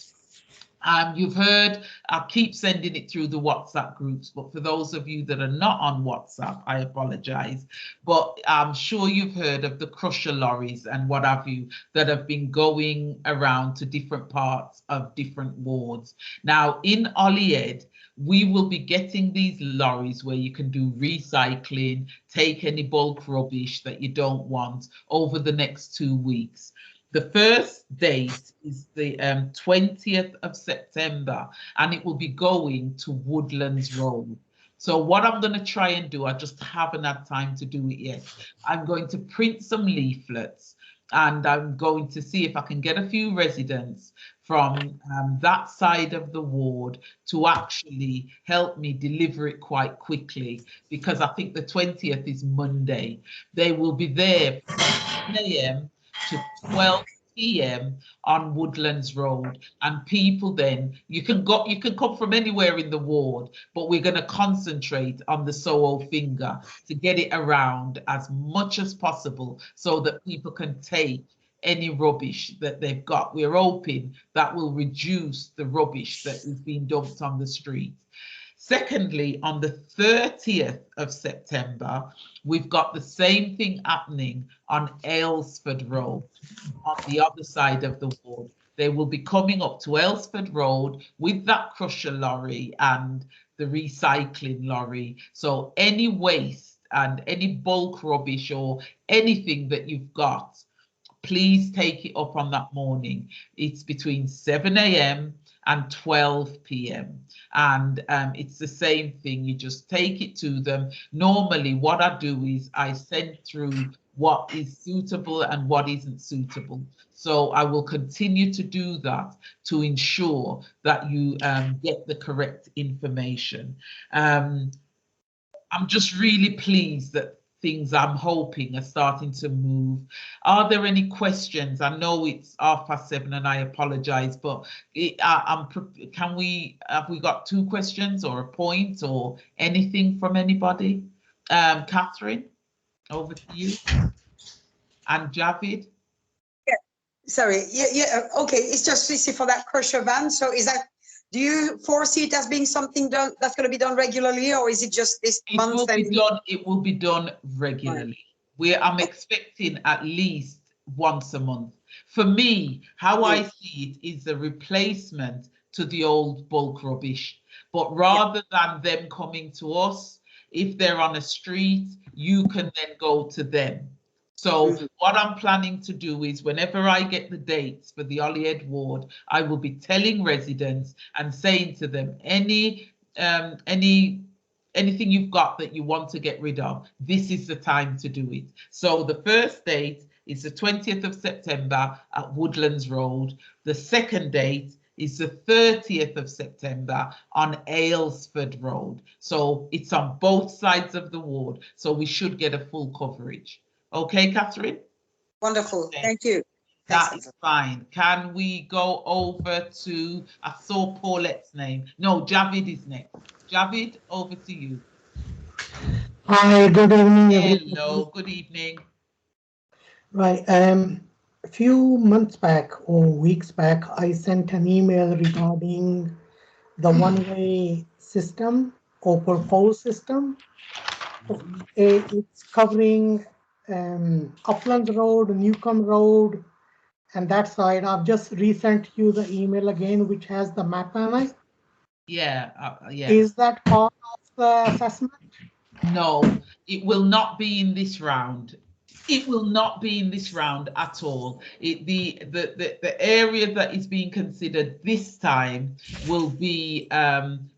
you've heard, I keep sending it through the WhatsApp groups, but for those of you that are not on WhatsApp, I apologize. But I'm sure you've heard of the crusher lorries and what have you that have been going around to different parts of different wards. Now, in Holyhead, we will be getting these lorries where you can do recycling, take any bulk rubbish that you don't want over the next 2 weeks. The first date is the 20th of September, and it will be going to Woodlands Road. So what I'm going to try and do, I just haven't had time to do it yet. I'm going to print some leaflets, and I'm going to see if I can get a few residents from that side of the ward to actually help me deliver it quite quickly, because I think the 20th is Monday. They will be there from 10 a.m. to 12 p.m. on Woodlands Road, and people then, you can come from anywhere in the ward, but we're going to concentrate on the Soho finger to get it around as much as possible so that people can take any rubbish that they've got. We're hoping that will reduce the rubbish that is being dumped on the street. Secondly, on the 30th of September, we've got the same thing happening on Aylesford Road, on the other side of the ward. They will be coming up to Aylesford Road with that crusher lorry and the recycling lorry. So any waste and any bulk rubbish or anything that you've got, please take it up on that morning. It's between 7 a.m. and 12 p.m. And it's the same thing. You just take it to them. Normally, what I do is I send through what is suitable and what isn't suitable. So I will continue to do that to ensure that you get the correct information. I'm just really pleased that things, I'm hoping, are starting to move. Are there any questions? I know it's 7:30 and I apologize, but have we got 2 questions or a point or anything from anybody? Catherine, over to you. And Javid? Yeah, sorry. Yeah. Okay, it's just for that crusher van. So is that, do you foresee it as being something done that's going to be done regularly, or is it just this month? It will be done regularly. Right. I'm expecting at least once a month. For me, how I see it is a replacement to the old bulk rubbish. But rather than them coming to us, if they're on a street, you can then go to them. So what I'm planning to do is whenever I get the dates for the Holyhead ward, I will be telling residents and saying to them, anything you've got that you want to get rid of, this is the time to do it. So the first date is the 20th of September at Woodlands Road. The second date is the 30th of September on Aylesford Road. So it's on both sides of the ward. So we should get a full coverage. Okay, Catherine? Wonderful. Okay. Thank you. That is fine. Can we go over to, I saw Paulette's name. No, Javid is next. Javid, over to you. Hi, good evening. Hello, good evening. Right. A few months back or weeks back, I sent an email regarding the one-way system or proposed system. It's covering Uplands Road, Newcomb Road, and that side. I've just resent you the email again, which has the map on it. Yeah, yeah. Is that part of the assessment? No, it will not be in this round. It will not be in this round at all. The area that is being considered this time will be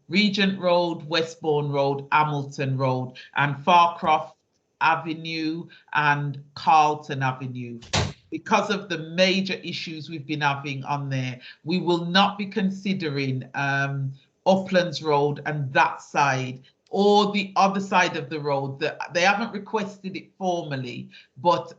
Regent Road, Westbourne Road, Hamilton Road, and Farcroft Avenue and Carlton Avenue. Because of the major issues we've been having on there, we will not be considering Uplands Road and that side, or the other side of the road. That they haven't requested it formally, but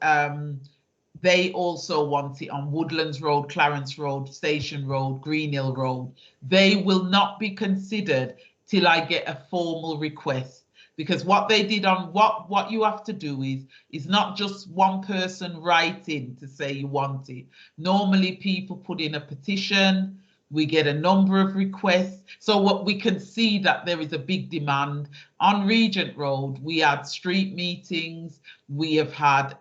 they also want it on Woodlands Road, Clarence Road, Station Road, Greenhill Road. They will not be considered till I get a formal request. Because what they did on what you have to do is not just one person writing to say you want it. Normally people put in a petition, we get a number of requests. So what we can see that there is a big demand. On Regent Road, we had street meetings, we have had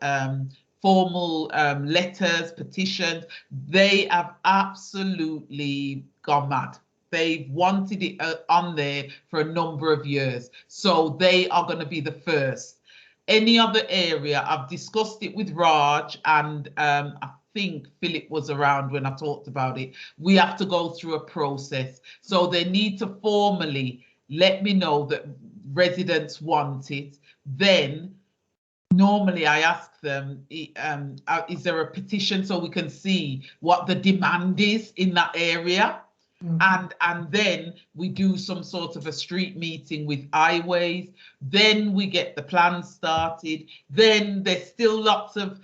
formal letters, petitions. They have absolutely gone mad. They've wanted it on there for a number of years. So they are going to be the first. Any other area, I've discussed it with Raj, and I think Philip was around when I talked about it. We have to go through a process. So they need to formally let me know that residents want it. Then normally I ask them, is there a petition so we can see what the demand is in that area? And then we do some sort of a street meeting with highways. Then we get the plan started. Then there's still lots of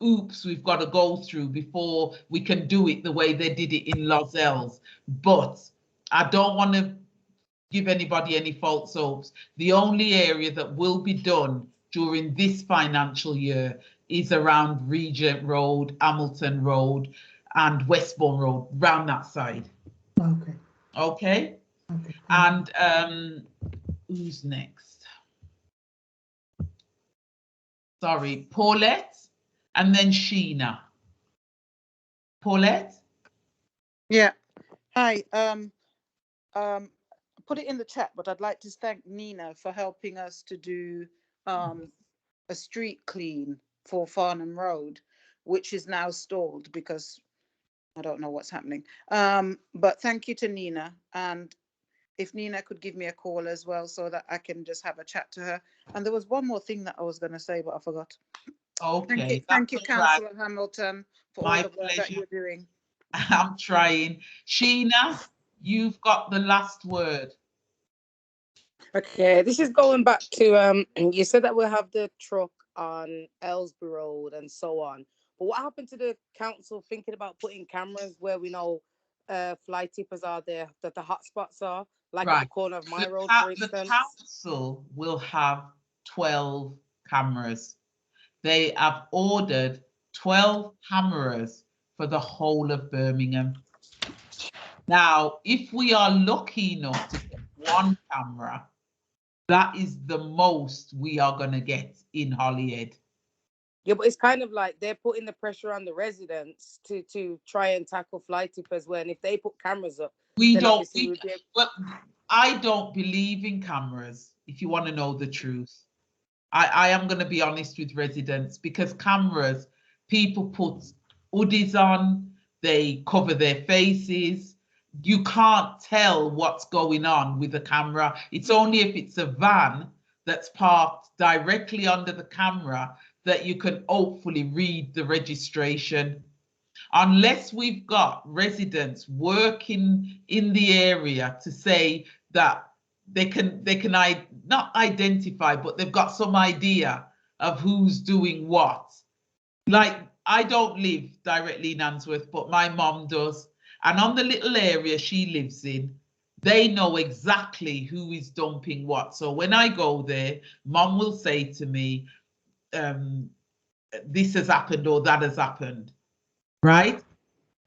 oops we've got to go through before we can do it the way they did it in Lozells. But I don't want to give anybody any false hopes. The only area that will be done during this financial year is around Regent Road, Hamilton Road, and Westbourne Road, round that side. Okay. Okay. Okay. And who's next? Sorry, Paulette, and then Sheena. Paulette? Yeah. Hi. Put it in the chat, but I'd like to thank Nina for helping us to do a street clean for Farnham Road, which is now stalled because I don't know what's happening. But thank you to Nina. And if Nina could give me a call as well so that I can just have a chat to her. And there was one more thing that I was going to say, but I forgot. Okay. Thank you, Councillor Hamilton, for all the work that you're doing. I'm trying. Sheena, you've got the last word. Okay, this is going back to you said that we'll have the truck on Aylesbury Road and so on. But what happened to the council thinking about putting cameras where we know fly tippers are there, that the hotspots are, like at the corner of my road, for instance? The council will have 12 cameras. They have ordered 12 cameras for the whole of Birmingham. Now, if we are lucky enough to get one camera, that is the most we are going to get in Holyhead. Yeah, but it's kind of like they're putting the pressure on the residents to try and tackle fly tippers when if they put cameras up, well, I don't believe in cameras, if you want to know the truth. I am going to be honest with residents, because cameras, people put hoodies on, they cover their faces. You can't tell what's going on with the camera. It's only if it's a van that's parked directly under the camera that you can hopefully read the registration. Unless we've got residents working in the area to say that they can not identify, but they've got some idea of who's doing what. Like, I don't live directly in Answorth, but my mom does. And on the little area she lives in, they know exactly who is dumping what. So when I go there, mom will say to me, this has happened or that has happened, right?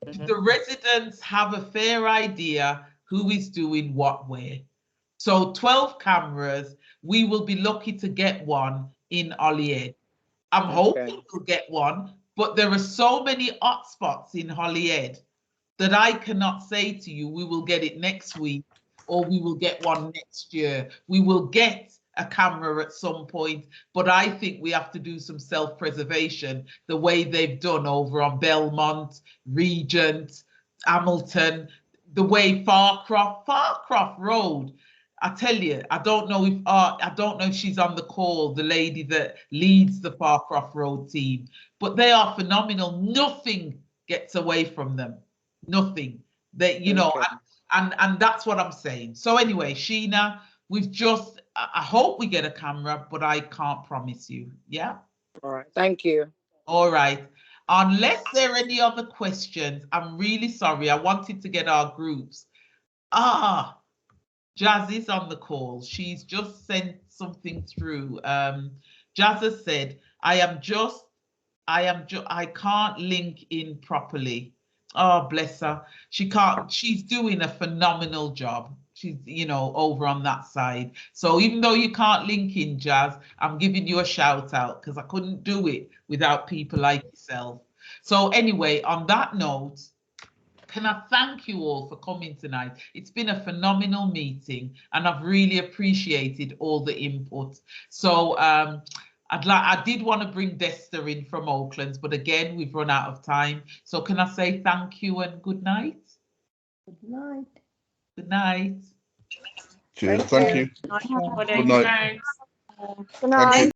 The residents have a fair idea who is doing what where. So 12 cameras, we will be lucky to get one in Holyhead. I'm hoping we'll get one, but there are so many hotspots in Holyhead that I cannot say to you, we will get it next week or we will get one next year. We will get a camera at some point, but I think we have to do some self-preservation the way they've done over on Belmont, Regent, Hamilton, the way Farcroft Road. I tell you, I don't know if she's on the call, the lady that leads the Farcroft Road team, but they are phenomenal. Nothing gets away from them. Nothing. They, you know, and that's what I'm saying. So anyway, Sheena, I hope we get a camera, but I can't promise you. Yeah. All right. Thank you. All right. Unless there are any other questions, I'm really sorry. I wanted to get our groups. Jazz is on the call. She's just sent something through. Jazz has said, I can't link in properly. Oh, bless her. She's doing a phenomenal job. She's, over on that side. So even though you can't link in, Jazz, I'm giving you a shout out because I couldn't do it without people like yourself. So anyway, on that note, can I thank you all for coming tonight? It's been a phenomenal meeting and I've really appreciated all the input. So I did want to bring Desta in from Oaklands, but again, we've run out of time. So can I say thank you and good night? Good night. Good night. Cheers. Thank you. Good night, everybody. Good night. Thanks. Good night.